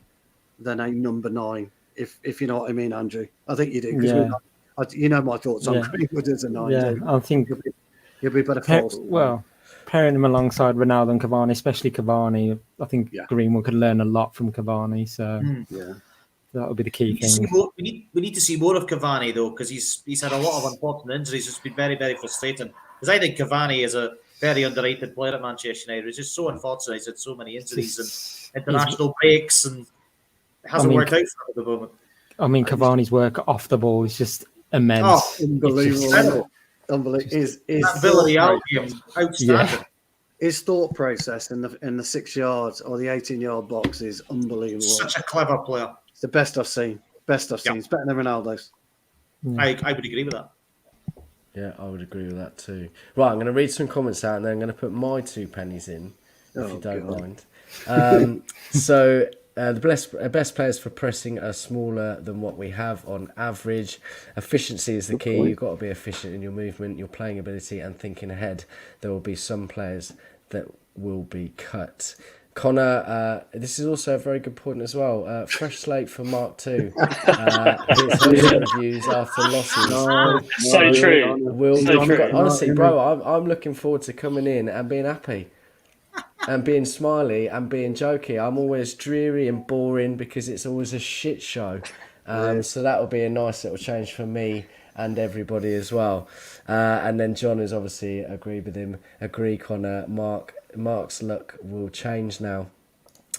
than a number 9, if you know what I mean, Andrew. I think you do. Because you know my thoughts on Greenwood as a 9.
Yeah, I think
he'll be better false.
Well, pairing him alongside Ronaldo and Cavani, especially Cavani, I think Greenwood could learn a lot from Cavani. So That would be the key
We need, to see
thing.
more, we need to see more of Cavani though, because he's had a lot of unfortunate injuries. It's been very, very frustrating. Because I think Cavani is a very underrated player at Manchester United. It's just so unfortunate. He's had so many injuries and international breaks, and it hasn't worked out for him at the moment.
I mean, Cavani's work off the ball is just immense.
Oh,
Unbelievable. Unbelievable. His
Villarreal game, outstanding.
His thought process in the 6 yards or the 18-yard box is unbelievable.
Such a clever player.
It's the best I've seen. Best I've seen. It's better than Ronaldo's.
I would agree with that.
Yeah, I would agree with that too. Right, I'm going to read some comments out and then I'm going to put my 2 pennies in, if you don't mind. The best players for pressing are smaller than what we have on average. Efficiency is the key. You've got to be efficient in your movement, your playing ability, and thinking ahead. There will be some players that will be cut. Connor, this is also a very good point as well. Fresh slate for Mark 2. His reviews after losses.
So true.
Honestly, bro, I'm looking forward to coming in and being happy. And being smiley and being jokey. I'm always dreary and boring because it's always a shit show. So that will be a nice little change for me and everybody as well. And then John has obviously agreed with him. Agree, Connor. Mark's luck will change now.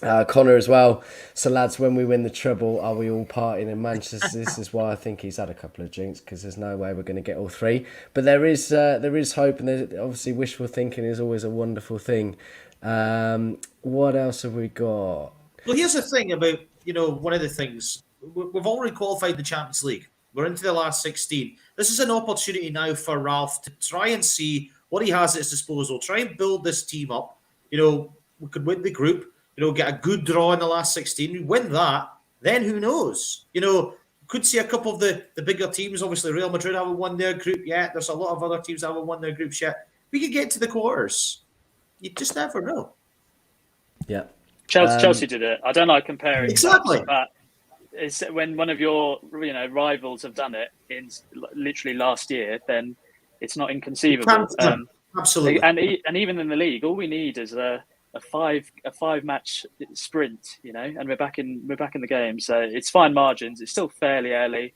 Connor as well. So lads, when we win the treble, are we all partying in Manchester? This is why I think he's had a couple of drinks, because there's no way we're going to get all 3. But there is hope, and there's obviously wishful thinking is always a wonderful thing. What else have we got?
Well, here's the thing about, one of the things. We've already qualified the Champions League. We're into the last 16. This is an opportunity now for Ralf to try and see what he has at his disposal. Try and build this team up. We could win the group, get a good draw in the last 16. We win that, then who knows? Could see a couple of the bigger teams. Obviously, Real Madrid haven't won their group yet. There's a lot of other teams that haven't won their groups yet. We could get to the quarters. You just never know.
Yeah.
Chelsea did it. I don't like comparing.
Exactly.
But it's when one of your rivals have done it in literally last year, then it's not inconceivable.
Absolutely.
And even in the league, all we need is a 5 match sprint, and we're back in the game. So it's fine margins. It's still fairly early.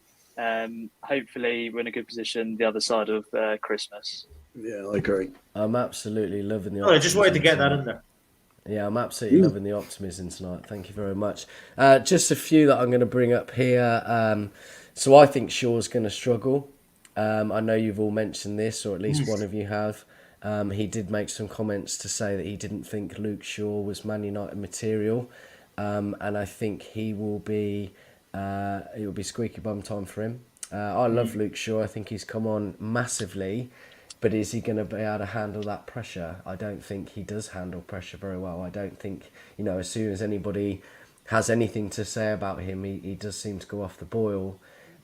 Hopefully we're in a good position the other side of Christmas.
Yeah, I agree.
I'm absolutely loving the
I just wanted to get that in there.
Yeah, I'm absolutely loving the optimism tonight. Thank you very much. Just a few that I'm going to bring up here. So I think Shaw's going to struggle. I know you've all mentioned this, or at least one of you have. He did make some comments to say that he didn't think Luke Shaw was Man United material. And I think it will be squeaky bum time for him. I love Luke Shaw. I think he's come on massively. But is he going to be able to handle that pressure? I don't think he does handle pressure very well. I don't think, as soon as anybody has anything to say about him, he does seem to go off the boil.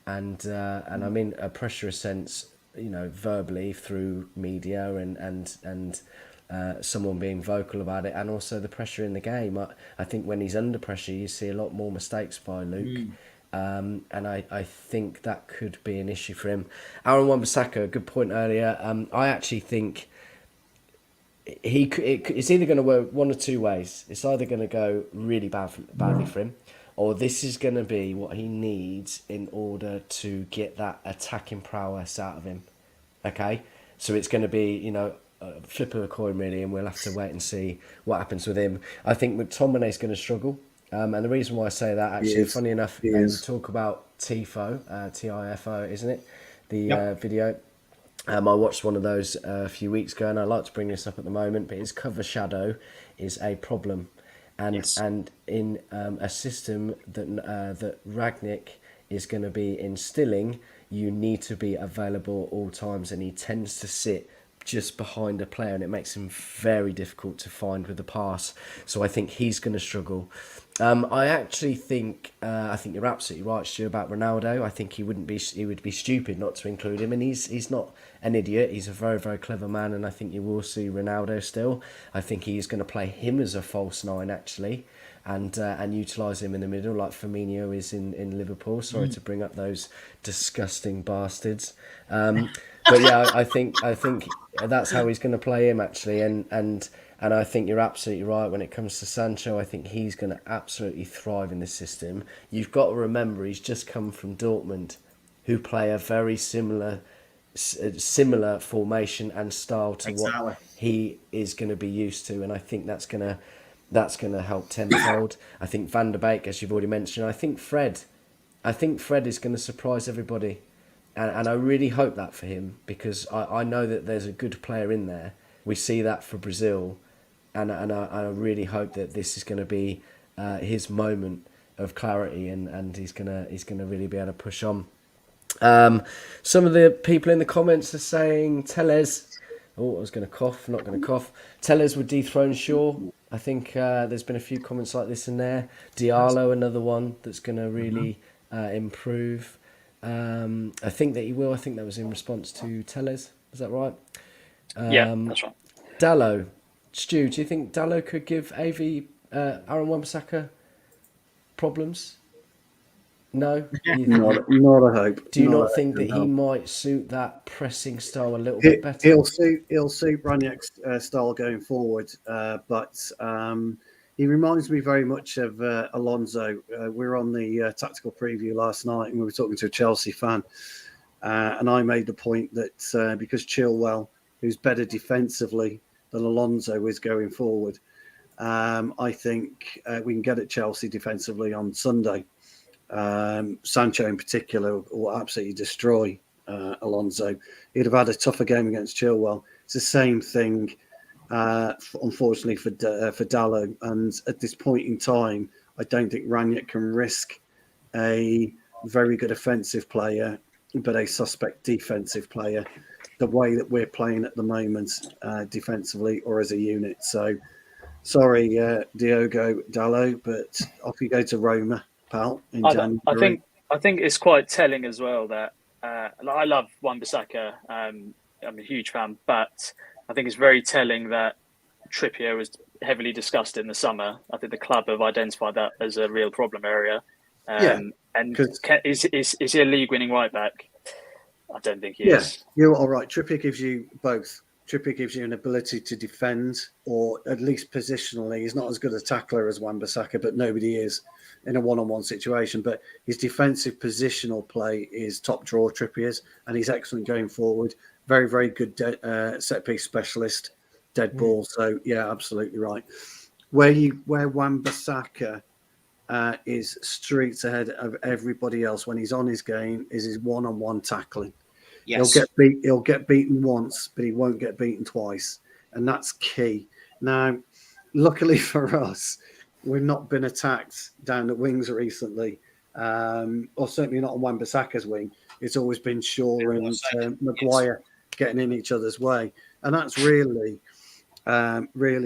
And I mean a pressurous sense, verbally through media and someone being vocal about it, and also the pressure in the game. I think when he's under pressure, you see a lot more mistakes by Luke. And I think that could be an issue for him. Aaron Wan-Bissaka, good point earlier. I actually think it's either going to work one or two ways. It's either going to go really badly for him, or this is going to be what he needs in order to get that attacking prowess out of him. Okay? So it's going to be, a flip of a coin really, and we'll have to wait and see what happens with him. I think McTominay's going to struggle. And the reason why I say that, actually, funny enough, you talk about TIFO, T-I-F-O, isn't it? The video. I watched one of those a few weeks ago, and I'd like to bring this up at the moment, but his cover shadow is a problem. And in a system that Rangnick is going to be instilling, you need to be available at all times, and he tends to sit just behind a player, and it makes him very difficult to find with the pass. So I think he's going to struggle. I actually think you're absolutely right, Stu, about Ronaldo. I think he would be stupid not to include him, and he's not an idiot. He's a very, very clever man, and I think you will see Ronaldo still. I think he's going to play him as a false 9 actually, and utilise him in the middle like Firmino is in Liverpool. Sorry to bring up those disgusting bastards. But yeah, I think that's how he's going to play him actually, and I think you're absolutely right when it comes to Sancho. I think he's going to absolutely thrive in this system. You've got to remember he's just come from Dortmund, who play a very similar formation and style to
Exactly.
what he is going to be used to, and I think that's going to help tenfold. I think Van der Beek, as you've already mentioned, I think Fred is going to surprise everybody. And I really hope that for him, because I know that there's a good player in there. We see that for Brazil, and I really hope that this is going to be his moment of clarity, and he's gonna really be able to push on. Some of the people in the comments are saying Tellez. Oh, I was going to cough, not going to cough. Tellez would dethrone Shaw. I think there's been a few comments like this in there. Diallo, another one that's going to really improve. I think that he will. I think that was in response to Tellez. Is that right?
Yeah, that's right.
Dallo. Stu, do you think Dallo could give Aaron Wan-Bissaka problems? No?
Not a hope.
Do you
Not
not
a
think
hope,
that
no.
he might suit that pressing style a little bit better?
He'll suit Raniak's style going forward, but he reminds me very much of Alonso. We were on the tactical preview last night, and we were talking to a Chelsea fan, and I made the point that because Chilwell, who's better defensively than Alonso is going forward, I think we can get at Chelsea defensively on Sunday. Sancho in particular will absolutely destroy Alonso. He'd have had a tougher game against Chilwell. It's the same thing, unfortunately, for Dallo. And at this point in time, I don't think Rangnick can risk a very good offensive player, but a suspect defensive player, the way that we're playing at the moment, defensively or as a unit. So, sorry, Diogo Dallo, but off you go to Roma, pal, in January.
I think it's quite telling as well that I love Wan-Bissaka. I'm a huge fan, but I think it's very telling that Trippier was heavily discussed in the summer. I think the club have identified that as a real problem area. And is he a league-winning right back? I don't think he is.
You're all right. Trippier gives you both. Trippier gives you an ability to defend, or at least positionally. He's not as good a tackler as Wan-Bissaka, but nobody is in a one-on-one situation. But his defensive positional play is top draw, Trippier's, and he's excellent going forward. Very, very good set-piece specialist, dead ball. So, yeah, absolutely right. Where Wan-Bissaka is streets ahead of everybody else when he's on his game is his one-on-one tackling.
Yes.
He'll get beaten once, but he won't get beaten twice, and that's key. Now, luckily for us, we've not been attacked down the wings recently, or certainly not on Wan-Bissaka's wing. It's always been Shaw and Maguire getting in each other's way, and that's really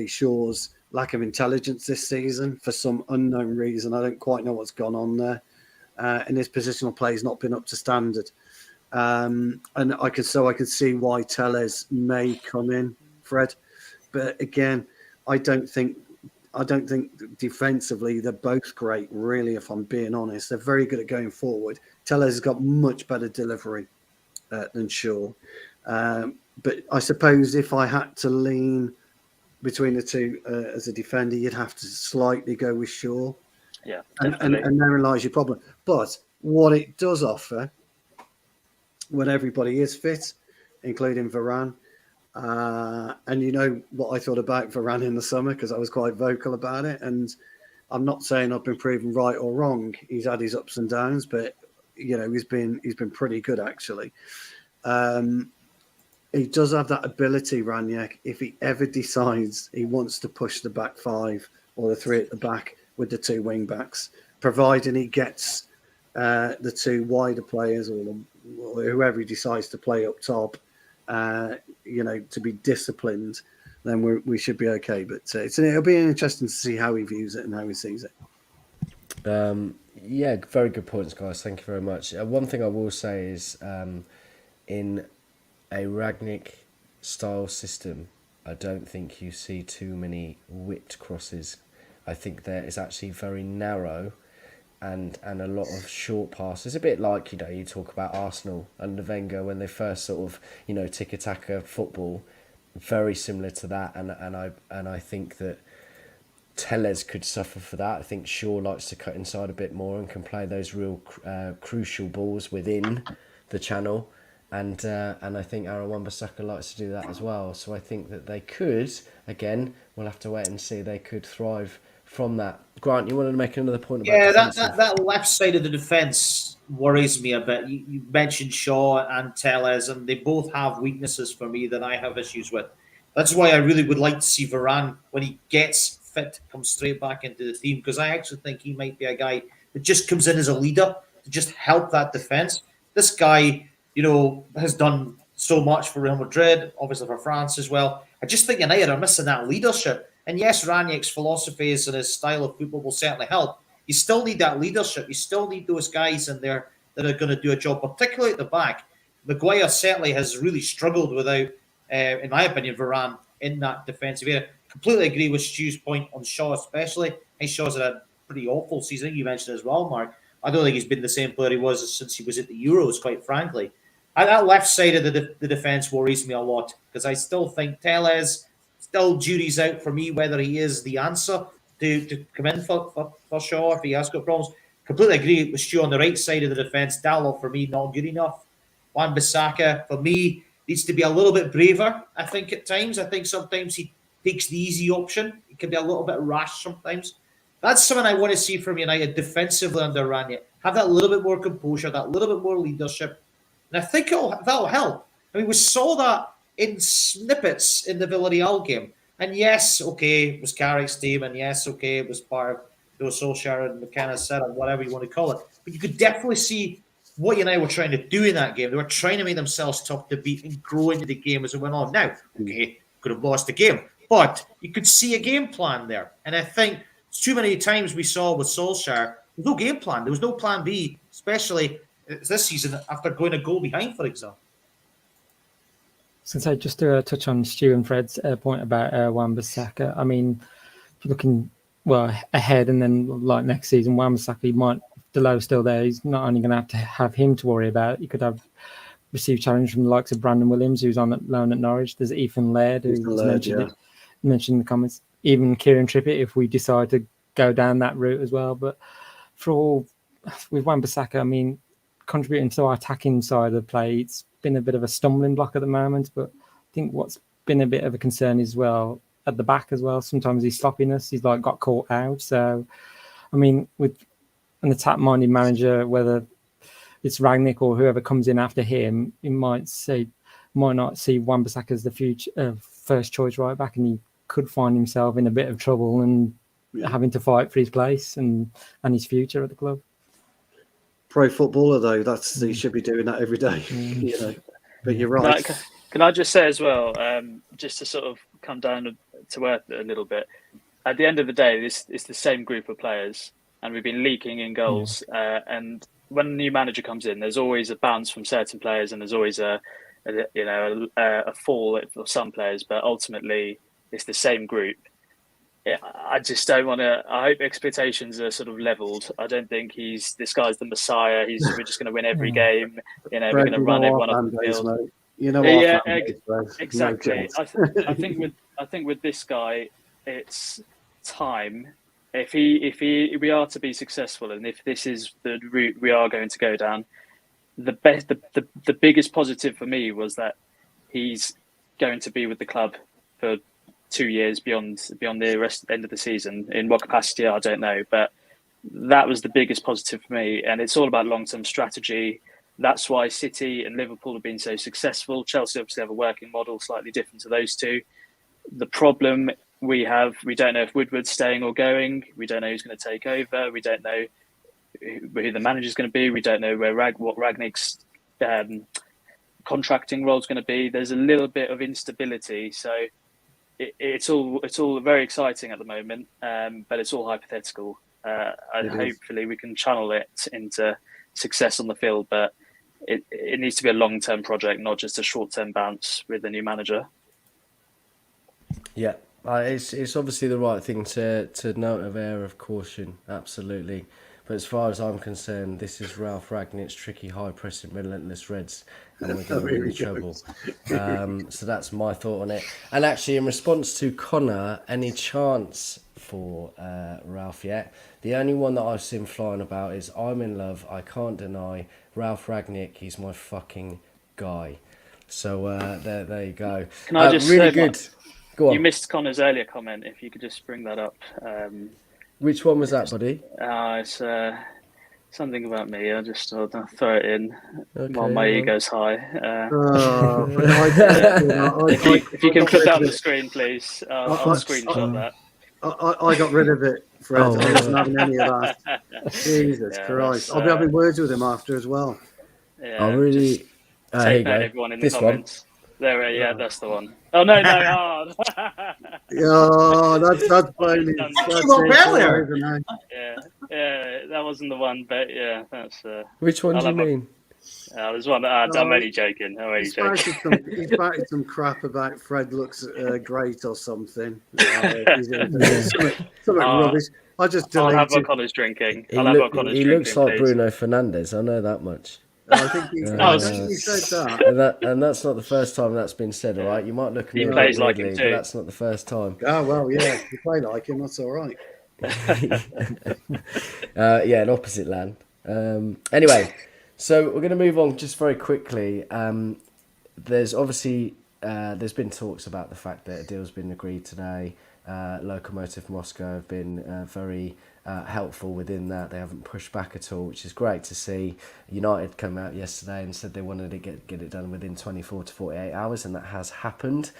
Shaw's lack of intelligence this season for some unknown reason. I don't quite know what's gone on there, and his positional play has not been up to standard. And I can see why Tellez may come in, Fred. But again, I don't think defensively they're both great, really, if I'm being honest. They're very good at going forward. Tellez has got much better delivery than Shaw. But I suppose if I had to lean between the two as a defender, you'd have to slightly go with Shaw.
Yeah,
and therein lies your problem. But what it does offer, when everybody is fit, including Varane. And you know what I thought about Varane in the summer, because I was quite vocal about it. And I'm not saying I've been proven right or wrong. He's had his ups and downs, but you know he's been pretty good actually. He does have that ability, Rangnick, if he ever decides he wants to push the back five or the three at the back with the two wing backs, providing he gets the two wider players or whoever he decides to play up top, to be disciplined, then we should be okay. But it'll be interesting to see how he views it and how he sees it.
Yeah, very good points, guys. Thank you very much. One thing I will say is in a Rangnick style system, I don't think you see too many whipped crosses. I think there is actually very narrow and a lot of short passes. A bit like, you talk about Arsenal under Wenger when they first sort of, tiki-taka football, very similar to that. And I think that Tellez could suffer for that. I think Shaw likes to cut inside a bit more and can play those real crucial balls within the channel. And I think Aaron Wan-Bissaka likes to do that as well. So I think that they could, again, we'll have to wait and see, they could thrive from that. Grant, you wanted to make another point about
that left side of the defence worries me a bit. You mentioned Shaw and Tellez, and they both have weaknesses for me that I have issues with. That's why I really would like to see Varane, when he gets fit, come straight back into the team, because I actually think he might be a guy that just comes in as a leader to just help that defence. This guy, has done so much for Real Madrid, obviously for France as well. I just think United are missing that leadership. And yes, Rangnick's philosophies and his style of football will certainly help. You still need that leadership. You still need those guys in there that are going to do a job, particularly at the back. Maguire certainly has really struggled without, in my opinion, Varane in that defensive area. Completely agree with Stu's point on Shaw, especially. I think Shaw's had a pretty awful season. You mentioned as well, Mark. I don't think he's been the same player he was since he was at the Euros, quite frankly. And that left side of the defence worries me a lot, because I still think Tellez still jury's out for me whether he is the answer to come in for Shaw if he has got problems. Completely agree with Stu on the right side of the defence. Dalot, for me, not good enough. Wan-Bissaka, for me, needs to be a little bit braver, I think, at times. I think sometimes he takes the easy option. He can be a little bit rash sometimes. That's something I want to see from United defensively under Rangnick. Have that little bit more composure, that little bit more leadership. And I think that'll help. I mean, we saw that in snippets in the Villarreal game. And yes, okay, it was Carrick's team, and yes, okay, it was part of Solskjaer and McKenna said, or whatever you want to call it. But you could definitely see what United were trying to do in that game. They were trying to make themselves tough to beat and grow into the game as it went on. Now, okay, could have lost the game, but you could see a game plan there. And I think too many times we saw with Solskjaer, there was no game plan. There was no plan B, especially this season after going a goal behind, for example.
Since I just to touch on Stu and Fred's point about Wan-Bissaka, I mean, if you're looking ahead and then like next season, Wan-Bissaka might, Delow's still there. He's not only going to have him to worry about. You could have received challenge from the likes of Brandon Williams, who's on loan at Norwich. There's Ethan Laird, who mentioned in the comments. Even Kieran Trippitt, if we decide to go down that route as well. But with Wan-Bissaka, I mean, contributing to our attacking side of the play, it's been a bit of a stumbling block at the moment. But I think what's been a bit of a concern as well at the back as well. Sometimes his sloppiness, he's got caught out. So, I mean, with an attack-minded manager, whether it's Rangnick or whoever comes in after him, he might not see Wan-Bissaka as the future first choice right back, and he could find himself in a bit of trouble and having to fight for his place and his future at the club.
Pro footballer, though, he should be doing that every day, But you're right.
Can I just say as well, just to sort of come down to earth a little bit, at the end of the day, it's the same group of players, and we've been leaking in goals. And when a new manager comes in, there's always a bounce from certain players, and there's always a fall for some players. But ultimately, it's the same group. I just don't want to. I hope expectations are sort of leveled. I don't think this guy's the Messiah. We're just going to win every game. We're going to run everyone off the field.
Mate. You know what?
Exactly. I think with this guy, it's time. If we are to be successful, and if this is the route we are going to go down, the biggest positive for me was that he's going to be with the club for 2 years beyond the end of the season. In what capacity, I don't know, but that was the biggest positive for me. And it's all about long-term strategy. That's why City and Liverpool have been so successful. Chelsea obviously have a working model slightly different to those two. The problem we don't know if Woodward's staying or going. We don't know who's going to take over. We don't know who the manager's going to be. We don't know what Rangnick's contracting role is going to be. There's a little bit of instability. So it's all very exciting at the moment, but it's all hypothetical. And hopefully we can channel it into success on the field, but it needs to be a long-term project, not just a short-term bounce with the new manager.
Yeah, It's obviously the right thing to note of air of caution, absolutely. But as far as I'm concerned, this is Ralf Rangnick's tricky, high-pressing, relentless Reds, and we're going to be in trouble. So that's my thought on it. And actually, in response to Connor, any chance for Ralf yet? The only one that I've seen flying about is I'm in love, I can't deny, Ralf Rangnick, he's my fucking guy. So there you go.
Can I just
really
say,
good. Go on.
You missed Connor's earlier comment. If you could just bring that up.
Which one was that, buddy?
It's something about me. I'll throw it in while
Okay,
my
well.
ego's high. If you can put that on the screen, please. I'll screenshot that.
I got rid of it, Fred.
Oh,
I wasn't having any of that. Jesus Christ. I'll be having words with him after as well.
Yeah,
I really... here you
take
go.
note, everyone in the
This one.
comments. There, yeah, that's the one. Oh no!
Oh, that's bonus.
Yeah, that wasn't the one, but yeah, that's.
Which one do you mean?
There's one. I'm only joking.
He's batted some crap about Fred looks great or something. Something rubbish. I just
I'll have
deleted.
what Connor's drinking.
He
please.
looks like Bruno Fernandes. I know that much.
I think he said that.
And that's not the first time that's been said, all right? You might look at me
He plays like
weirdly,
him
but
too.
that's not the first time.
Oh, well, yeah. You play like him, that's all right.
Yeah, an opposite land. Anyway, so we're going to move on just very quickly. There's obviously there's been talks about the fact that a deal's been agreed today. Lokomotiv Moscow have been very helpful within that. They haven't pushed back at all, which is great to see. United come out yesterday and said they wanted to get it done within 24 to 48 hours, and that has happened,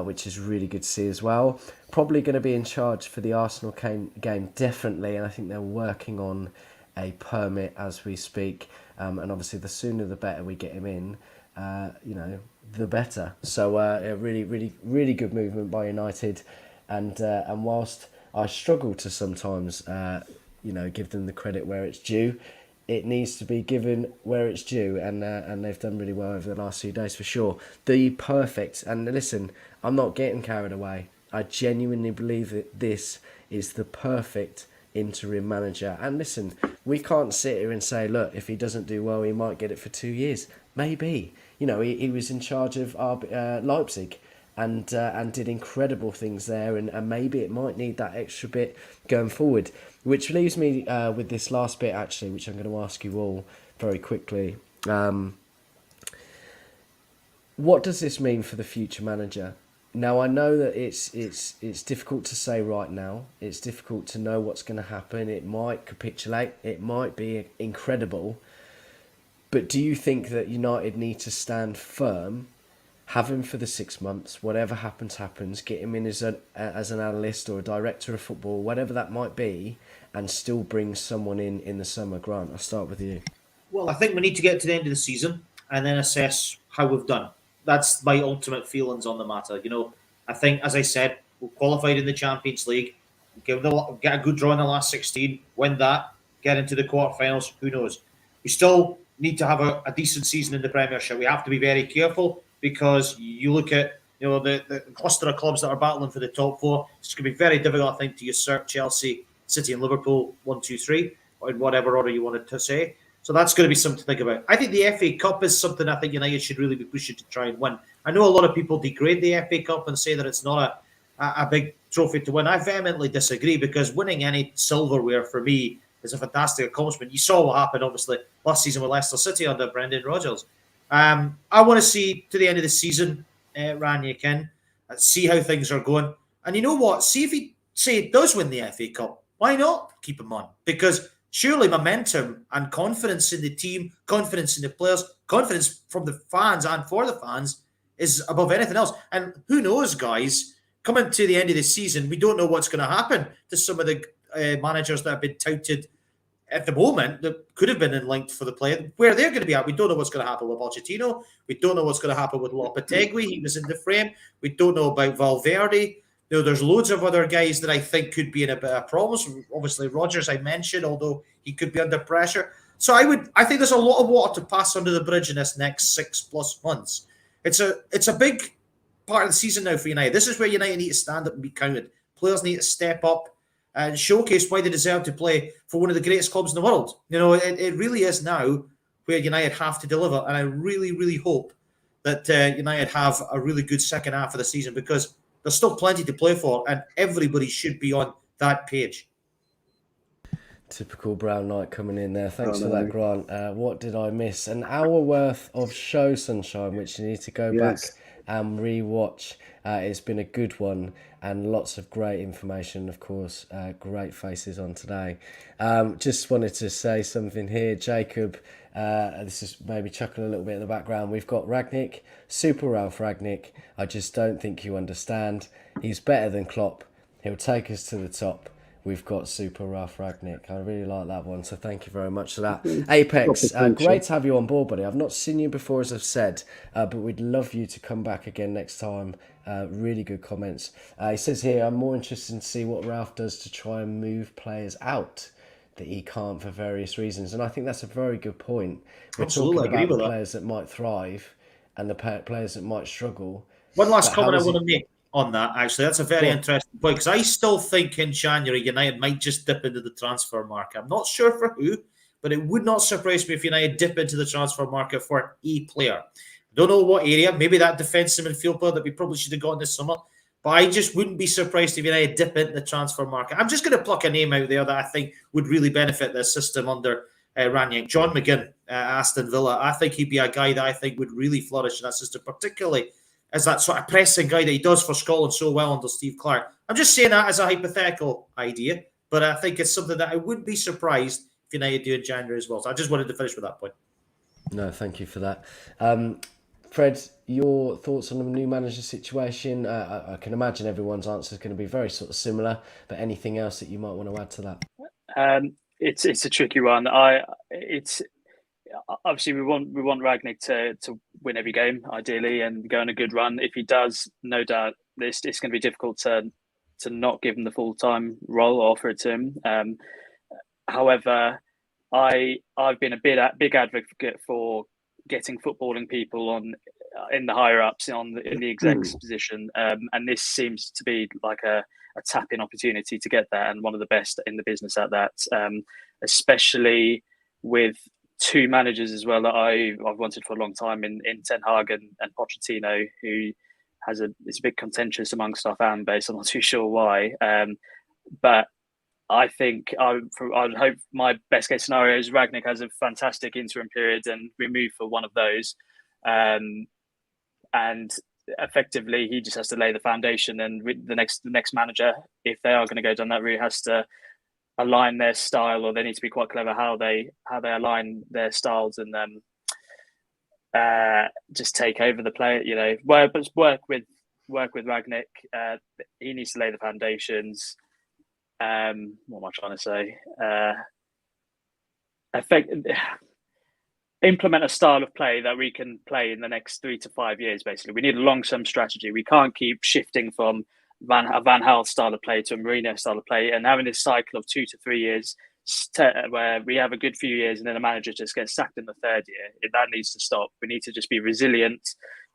which is really good to see as well. Probably going to be in charge for the Arsenal game, definitely, and I think they're working on a permit as we speak. And obviously, the sooner the better we get him in, the better. So a really, really, really good movement by United. And whilst I struggle to sometimes, give them the credit where it's due, it needs to be given where it's due, and they've done really well over the last few days for sure. The perfect, and listen, I'm not getting carried away. I genuinely believe that this is the perfect interim manager. And listen, we can't sit here and say, look, if he doesn't do well, he might get it for 2 years. Maybe. He was in charge of Leipzig. And did incredible things there, and maybe it might need that extra bit going forward. Which leaves me with this last bit, actually, which I'm going to ask you all very quickly. What does this mean for the future manager? Now, I know that it's difficult to say right now. It's difficult to know what's going to happen. It might capitulate. It might be incredible. But do you think that United need to stand firm? Have him for the 6 months, whatever happens, get him in as an analyst or a director of football, whatever that might be, and still bring someone in the summer. Grant, I'll start with you.
Well, I think we need to get to the end of the season and then assess how we've done. That's my ultimate feelings on the matter. I think, as I said, we qualified in the Champions League, get a good draw in the last 16, win that, get into the quarterfinals, who knows. We still need to have a decent season in the Premiership. We have to be very careful, because you look at the cluster of clubs that are battling for the top four. It's going to be very difficult, I think, to usurp Chelsea, City, and Liverpool 1, 2, 3, or in whatever order you wanted to say. So that's going to be something to think about. I think the FA Cup is something I think United should really be pushing to try and win. I know a lot of people degrade the FA Cup and say that it's not a big trophy to win. I vehemently disagree, because winning any silverware for me is a fantastic accomplishment. You saw what happened, obviously, last season with Leicester City under Brendan Rodgers. I want to see to the end of the season, Rangnick in, see how things are going. And you know what? See if he does win the FA Cup. Why not keep him on? Because surely momentum and confidence in the team, confidence in the players, confidence from the fans and for the fans is above anything else. And who knows, guys, coming to the end of the season, we don't know what's going to happen to some of the managers that have been touted at the moment that could have been linked for the play, where they're going to be at. We don't know what's going to happen with Pochettino. We don't know what's going to happen with Lopetegui. He was in the frame. We don't know about Valverde. There's loads of other guys that I think could be in a bit of problems. Obviously, Rodgers I mentioned, although he could be under pressure. So I think there's a lot of water to pass under the bridge in this next 6+ months. It's a big part of the season now for United. This is where United need to stand up and be counted. Players need to step up and showcase why they deserve to play for one of the greatest clubs in the world. You know, it really is now where United have to deliver. And I really, really hope that United have a really good second half of the season, because there's still plenty to play for and everybody should be on that page.
Typical Brown Knight coming in there. Thanks for that, Grant. What did I miss? An hour worth of show, Sunshine, which you need to go back and re-watch. It's been a good one and lots of great information, of course. Great faces on today. Just wanted to say something here. Jacob, this is maybe chuckling a little bit in the background. We've got Rangnick, Super Ralf Rangnick. I just don't think you understand. He's better than Klopp. He'll take us to the top. We've got Super Ralf Rangnick. I really like that one, so thank you very much for that. Apex, great to have you on board, buddy. I've not seen you before, as I've said, but we'd love you to come back again next time. Really good comments. He says here, I'm more interested to see what Ralf does to try and move players out that he can't for various reasons. And I think that's a very good point. We're talking about the players that might thrive and the players that might struggle.
One last comment I want to make on that, actually. That's a very interesting point, because I still think in January United might just dip into the transfer market. I'm not sure for who, but it would not surprise me if United dip into the transfer market for a player. I don't know what area, maybe that defensive midfield player that we probably should have gotten this summer, but I just wouldn't be surprised if United dip into the transfer market. I'm just going to pluck a name out there that I think would really benefit the system under Rangnick. John McGinn, Aston Villa. I think he'd be a guy that I think would really flourish in that system, particularly as that sort of pressing guy that he does for Scotland so well under Steve Clarke. I'm just saying that as a hypothetical idea, but I think it's something that I wouldn't be surprised if United do in January as well. So I just wanted to finish with that point.
No, thank you for that. Fred, your thoughts on the new manager situation? I can imagine everyone's answer is going to be very sort of similar, but anything else that you might want to add to that?
It's a tricky one. Obviously we want Rangnick to win every game ideally and go on a good run. If he does, no doubt it's going to be difficult to not give him the full-time role or offer it to him. However, I've been a big advocate for getting footballing people in the higher ups in the execs position, and this seems to be like a tap-in opportunity to get that, and one of the best in the business at that, especially with two managers as well that I've wanted for a long time in Ten Hag and Pochettino, who it's a bit contentious amongst our fan base. I'm not too sure why, but I think I would hope my best case scenario is Rangnick has a fantastic interim period and we move for one of those, and effectively he just has to lay the foundation, and the next manager, if they are going to go down that route, has to align their style, or they need to be quite clever how they align their styles, and just take over the play. You know, work with Rangnick. He needs to lay the foundations. What am I trying to say? Implement a style of play that we can play in the next 3 to 5 years. Basically, we need a long-term strategy. We can't keep shifting from Van Gaal style of play to a Mourinho style of play, and having this cycle of 2 to 3 years where we have a good few years and then a manager just gets sacked in the third year. That needs to stop. We need to just be resilient,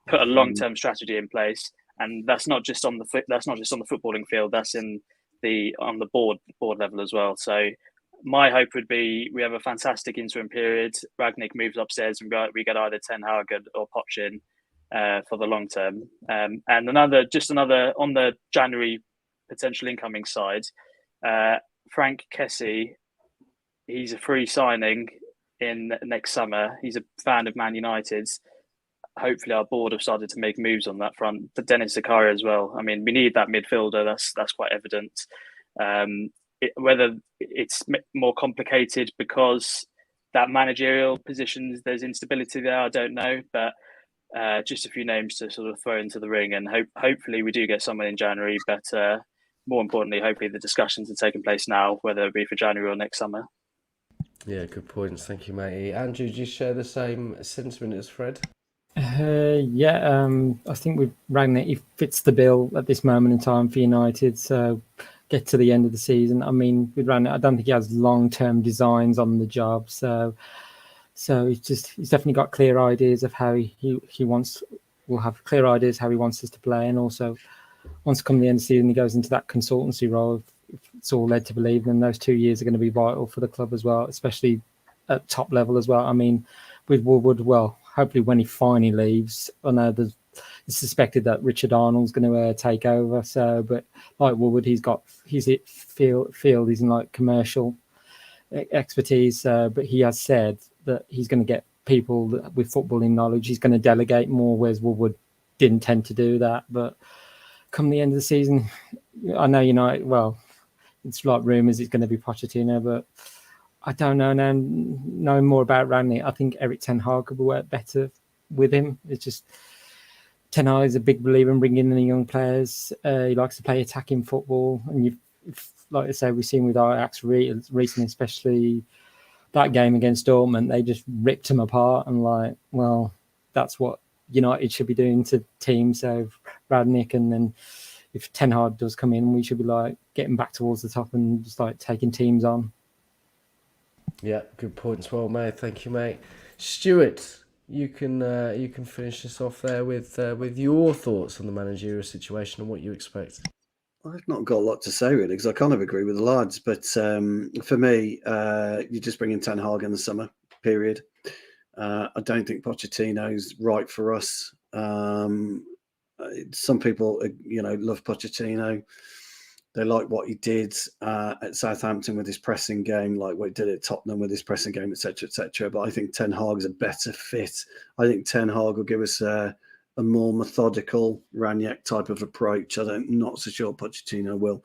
put a long-term strategy in place, and that's not just on the footballing field. That's on the board level as well. So my hope would be we have a fantastic interim period. Rangnick moves upstairs and we get either Ten Hag or Poch in for the long term. And another on the January potential incoming side, Frank Kessie, he's a free signing in next summer. He's a fan of Man United. Hopefully our board have started to make moves on that front. But Dennis Zakaria as well. I mean, we need that midfielder. That's quite evident. Whether it's more complicated because that managerial positions, there's instability there, I don't know. But just a few names to sort of throw into the ring, and hopefully we do get someone in January. But more importantly, hopefully the discussions are taking place now, whether it be for January or next summer.
Yeah, good points. Thank you, matey. Andrew, do you share the same sentiment as Fred?
I think with Rangnick, he fits the bill at this moment in time for United. So get to the end of the season. I mean, with Rangnick, I don't think he has long-term designs on the job. So he's definitely got clear ideas of how he wants will have clear ideas how he wants us to play, and also once come the end of the season, he goes into that consultancy role. If it's all led to believe, then those 2 years are going to be vital for the club as well, especially at top level as well. I mean, with Woodward, well, hopefully when he finally leaves, I know it's suspected that Richard Arnold's going to take over. So, but like Woodward, he's field, he's in like commercial expertise, but he has said that he's going to get people with footballing knowledge. He's going to delegate more, whereas Woodward didn't tend to do that. But come the end of the season, I know well, it's like rumours it's going to be Pochettino, but I don't know now. Knowing more about Rangnick, I think Eric Ten Hag could work better with him. It's just Ten Hag is a big believer in bringing in the young players. He likes to play attacking football, and like I say, we've seen with Ajax recently, especially that game against Dortmund, they just ripped him apart. And like, well, that's what United should be doing to teams. So Rangnick, and then if Ten Hag does come in, we should be like getting back towards the top and just like taking teams on.
Yeah, good points, well made. Thank you, mate. Stuart, you can finish this off there with your thoughts on the managerial situation and what you expect.
I've not got a lot to say really, because I kind of agree with the lads. But for me, you just bring in Ten Hag in the summer period. I don't think Pochettino's right for us. Some people, love Pochettino. They like what he did at Southampton with his pressing game, like what he did at Tottenham with his pressing game, etc., etc. But I think Ten Hag is a better fit. I think Ten Hag will give us a more methodical Rangnick type of approach. I'm not so sure Pochettino will.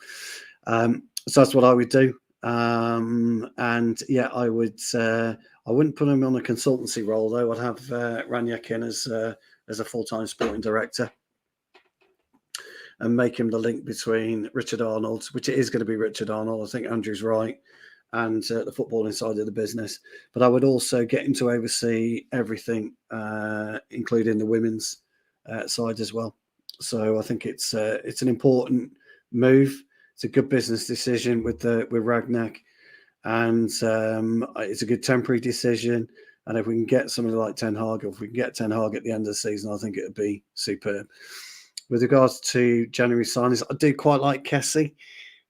So that's what I would do. And yeah, I wouldn't put him on a consultancy role though. I'd have Rangnick in as a full-time sporting director, and make him the link between Richard Arnold, which it is going to be Richard Arnold. I think Andrew's right, and the footballing side of the business. But I would also get him to oversee everything, including the women's side as well. So I think it's an important move. It's a good business decision with Rangnick, and it's a good temporary decision. And if we can get somebody like Ten Hag, or if we can get Ten Hag at the end of the season, I think it would be superb. With regards to January signings, I do quite like Kessie.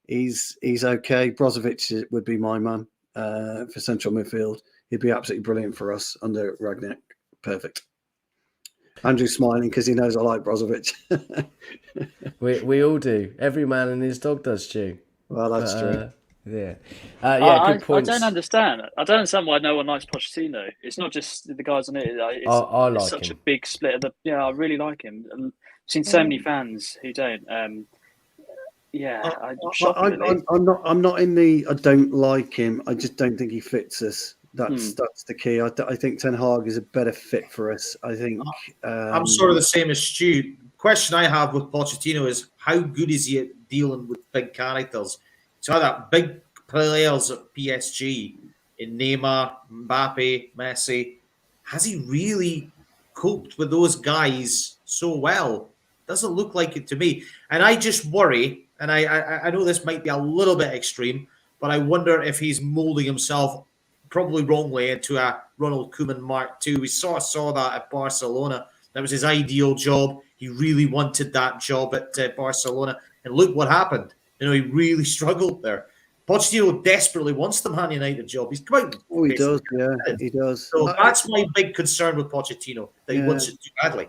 He's okay. Brozovic would be my man for central midfield. He'd be absolutely brilliant for us under Rangnick. Perfect. Andrew's smiling because he knows I like Brozovic.
we all do. Every man and his dog does, Stu.
Well, that's true.
Yeah.
Good
points.
I don't understand why no one likes Pochettino. It's not just the guys on it.
I like
it's such
him.
a big split. I really like him. I've seen so many fans who don't.
I'm not in the I don't like him. I just don't think he fits us. That's the key. I think Ten Hag is a better fit for us. I think
I'm sort of the same as Stu. Question I have with Pochettino is how good is he at dealing with big characters? So that big players at PSG in Neymar, Mbappe, Messi, has he really coped with those guys so well? Doesn't look like it to me. And I just worry, and I know this might be a little bit extreme, but I wonder if he's molding himself probably wrongly into a Ronald Koeman Mark II. We saw that at Barcelona. That was his ideal job. He really wanted that job at Barcelona. And look what happened. He really struggled there. Pochettino desperately wants the Man United job. He's come out.
Oh, he does. Yeah, he does.
So that's my big concern with Pochettino, that he wants it too badly.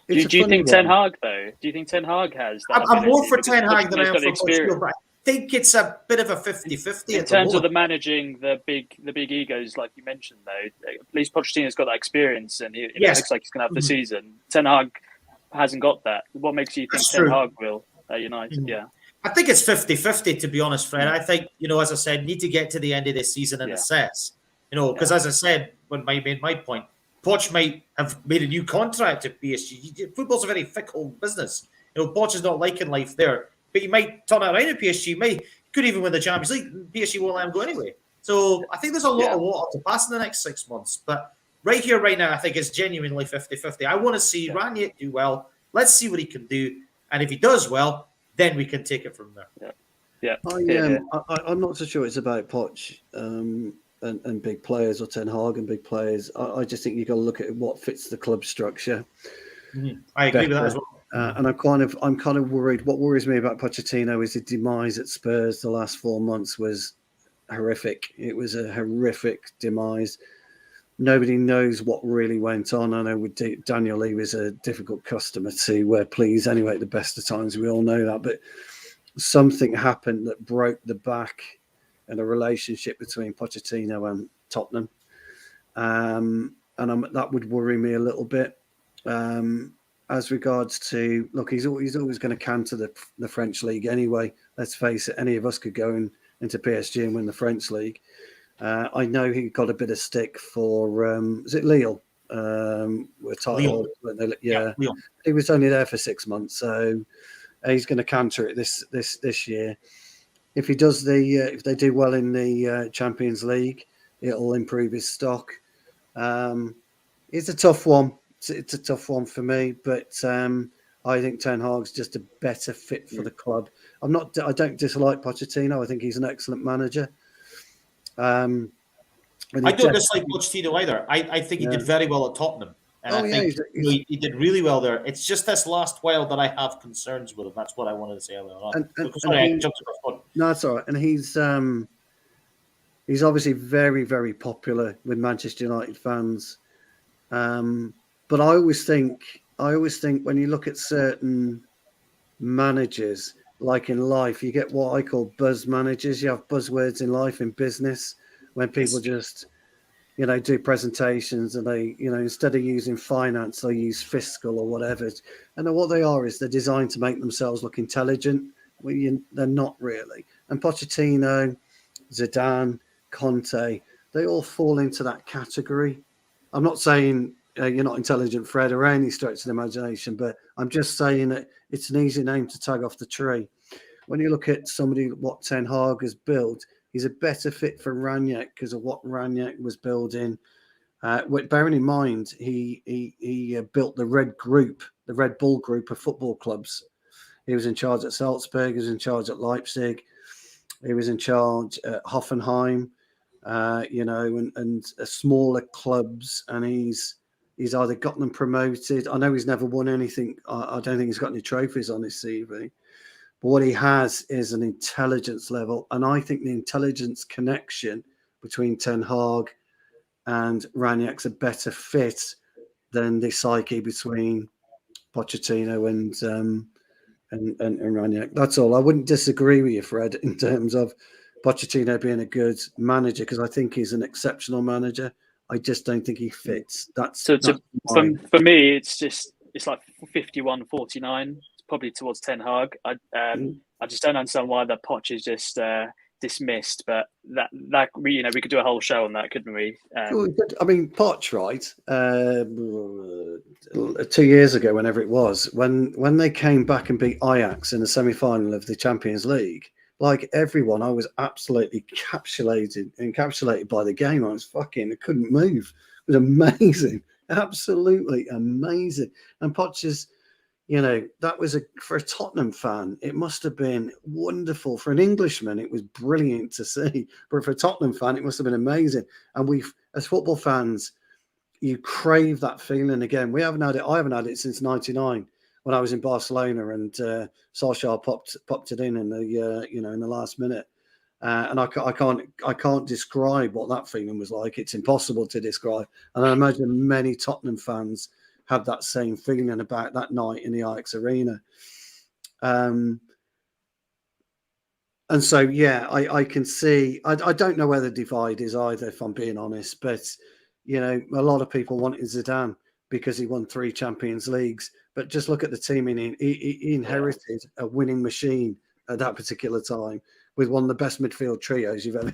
Do you think Ten Hag, though? Do you think Ten Hag has that?
I'm more for Ten Hag than I am for Pochettino, but I think it's a bit of a 50-50
in terms of the managing the big egos, like you mentioned, though. At least Pochettino's got that experience, and it looks like he's going to have the season. Ten Hag hasn't got that. What makes you think Ten Hag will at United? Yeah.
I think it's 50-50, to be honest, Fred. I think, as I said, need to get to the end of this season and assess. Because as I said, when I made my point, Poch might have made a new contract at PSG. Football's a very fickle business. Poch is not liking life there. But he might turn it around at PSG. He could even win the Champions League. PSG won't let him go anyway. So I think there's a lot of water to pass in the next 6 months. But right here, right now, I think it's genuinely 50-50. I want to see Rangnick do well. Let's see what he can do. And if he does well, then we can take it from there.
I'm not so sure it's about Poch and big players, or Ten Hag and big players. I just think you've got to look at what fits the club structure.
I agree with that
better.
as well.
And I'm kind of worried. What worries me about Pochettino is the demise at Spurs the last 4 months was horrific. It was a horrific demise. Nobody knows what really went on. I know with Daniel Lee was a difficult customer to please anyway at the best of times. We all know that. But something happened that broke the back in a relationship between Pochettino and Tottenham. And that would worry me a little bit. As regards to, look, he's always going to canter the French league anyway. Let's face it, any of us could go into PSG and win the French league. I know he got a bit of stick for, is it Lille?
Lille.
Yeah.
Lille.
He was only there for 6 months, so he's going to canter it this year. If he does if they do well in the Champions League, it'll improve his stock. It's a tough one. It's a tough one for me, but I think Ten Hag's just a better fit for the club. I don't dislike Pochettino. I think he's an excellent manager.
I don't dislike Pochettino either. I think he did very well at Tottenham. And I think he did really well there. It's just this last while that I have concerns with him. That's what I wanted to say earlier on.
No, that's all right. And he's obviously very, very popular with Manchester United fans. But I always think when you look at certain managers, like in life, you get what I call buzz managers. You have buzzwords in life, in business, when people just, do presentations and they, instead of using finance, they use fiscal or whatever. And what they are is they're designed to make themselves look intelligent. They're not really. And Pochettino, Zidane, Conte, they all fall into that category. I'm not saying you're not intelligent, Fred, or any stretch of the imagination, but I'm just saying that it's an easy name to tag off the tree. When you look at what Ten Hag has built, he's a better fit for Rangnick because of what Rangnick was building. Bearing in mind, he built the Red Bull group of football clubs. He was in charge at Salzburg, he was in charge at Leipzig, he was in charge at Hoffenheim, and smaller clubs, and he's either got them promoted. I know he's never won anything. I don't think he's got any trophies on his CV. But what he has is an intelligence level. And I think the intelligence connection between Ten Hag and Rangnick's a better fit than the psyche between Pochettino and Rangnick. That's all. I wouldn't disagree with you, Fred, in terms of Pochettino being a good manager, because I think he's an exceptional manager. I just don't think he fits.
For me, it's like 51-49. It's probably towards Ten Hag. I just don't understand why the Poch is just dismissed. But that we could do a whole show on that, couldn't we?
I mean, Poch, right? 2 years ago, whenever it was, when they came back and beat Ajax in the semi-final of the Champions League. Like everyone, I was absolutely encapsulated by the game. I couldn't move. It was amazing, absolutely amazing. And Poch is, that was for a Tottenham fan, it must have been wonderful. For an Englishman, it was brilliant to see. But for a Tottenham fan, it must have been amazing. And as football fans, you crave that feeling again. We haven't had it. I haven't had it since '99. When I was in Barcelona and Solskjaer popped it in the last minute, and I can't describe what that feeling was like. It's impossible to describe, and I imagine many Tottenham fans had that same feeling about that night in the Ajax Arena. And so, I can see. I don't know where the divide is either, if I'm being honest. But a lot of people wanted Zidane because he won 3 Champions Leagues. But just look at the team. He inherited a winning machine at that particular time with one of the best midfield trios you've ever,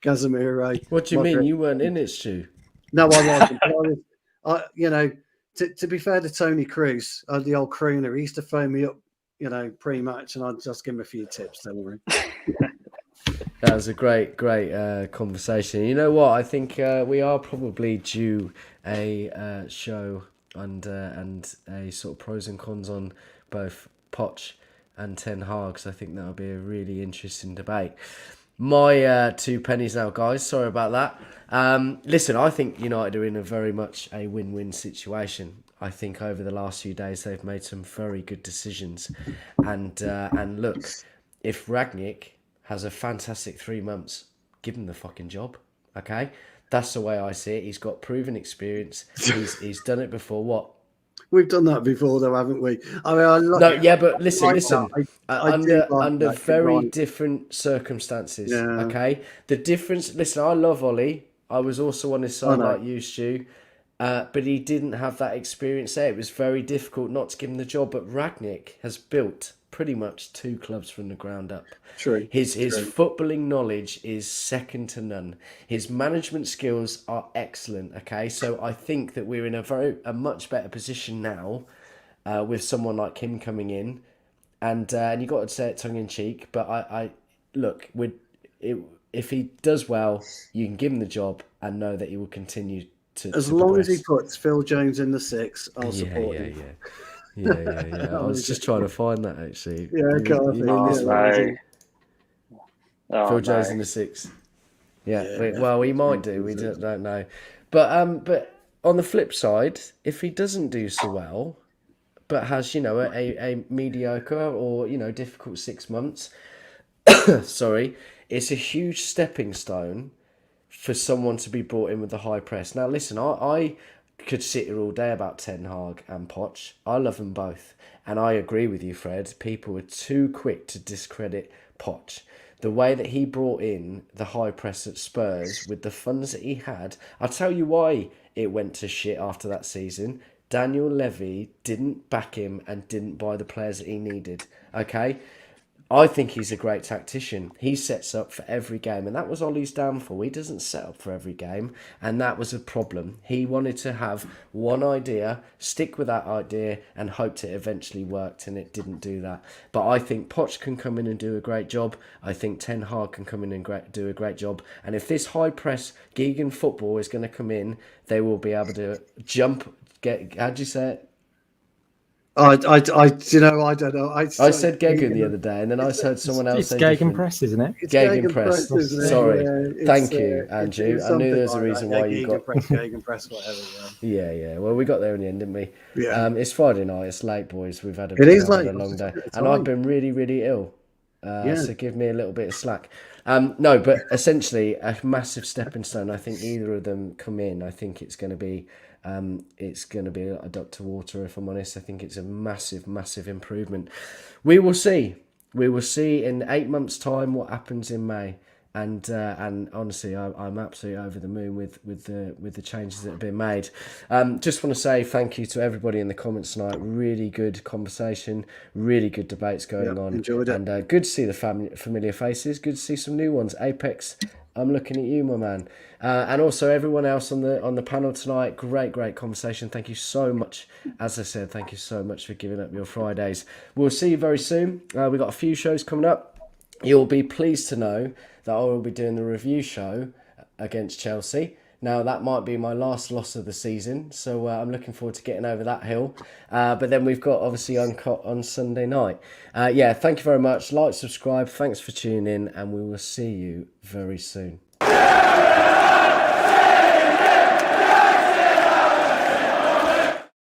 Casemiro.
What do you mean? You weren't in it, Stu?
No, I wasn't. To be fair to Tony Cruz, the old crooner, he used to phone me up, pre-match, and I'd just give him a few tips. Don't worry.
That was a great conversation. You know what? I think we are probably due a show and a sort of pros and cons on both Poch and Ten Hag. So I think that'll be a really interesting debate. My 2 pennies now, guys. Sorry about that. Listen, I think United are in a very much a win-win situation. I think over the last few days they've made some very good decisions. And look, if Rangnick has a fantastic 3 months, give him the fucking job, okay? That's the way I see it. He's got proven experience. He's done it before. What?
We've done that before, though, haven't we? I mean,
But listen. Under very
right.
different circumstances.
Yeah.
Okay, the difference. Listen, I love Ollie. I was also on his side like you, Stu. But he didn't have that experience there. It was very difficult not to give him the job. But Rangnick has built pretty much 2 clubs from the ground up.
True.
His footballing knowledge is second to none. His management skills are excellent. Okay, so I think that we're in a much better position now with someone like him coming in, and you got to say it tongue in cheek. But I look, if he does well, you can give him the job and know that he will continue to.
As long as he puts Phil Jones in the 6, I'll support him.
Yeah. I was just trying to find that actually. Phil Jones in the 6. Well, he might do. We don't know. But on the flip side, if he doesn't do so well, but has a mediocre or difficult 6 months, sorry, it's a huge stepping stone for someone to be brought in with the high press. Now, listen, I could sit here all day about Ten Hag and Poch. I love them both. And I agree with you, Fred. People were too quick to discredit Poch. The way that he brought in the high press at Spurs with the funds that he had, I'll tell you why it went to shit after that season. Daniel Levy didn't back him and didn't buy the players that he needed. Okay? I think he's a great tactician. He sets up for every game, and that was Ollie's downfall. He doesn't set up for every game, and that was a problem. He wanted to have one idea, stick with that idea, and hoped it eventually worked, and it didn't do that. But I think Poch can come in and do a great job. I think Ten Hag can come in and do a great job. And if this high-press Geoghegan football is going to come in, they will be able to how'd you say it?
I don't know.
I said Geoghegan the other day, and then I heard someone else say
Gegenpress, isn't it?
Gegenpress. Sorry.
Yeah,
Thank you, Andrew. I knew there was a reason why you got...
Gegenpress, whatever.
Yeah. Well, we got there in the end, didn't we?
Yeah.
It's Friday night. It's late, boys. We've had
It is late.
a long day. And I've been really, really ill. So give me a little bit of slack. No, but essentially, a massive stepping stone. I think either of them come in. I think it's going to be... a duck to water, if I'm honest. I think it's a massive, massive improvement. We will see. We will see in 8 months' time what happens in May. And honestly, I'm absolutely over the moon with the changes that have been made. Just want to say thank you to everybody in the comments tonight. Really good conversation, really good debates going on.
Enjoyed it.
And good to see the familiar faces. Good to see some new ones. Apex, I'm looking at you, my man. And also everyone else on the panel tonight. Great conversation. Thank you so much. As I said, thank you so much for giving up your Fridays. We'll see you very soon. We've got a few shows coming up. You'll be pleased to know that I will be doing the review show against Chelsea. Now, that might be my last loss of the season, so I'm looking forward to getting over that hill. But then we've got, obviously, Uncut on Sunday night. Thank you very much. Like, subscribe. Thanks for tuning in, and we will see you very soon.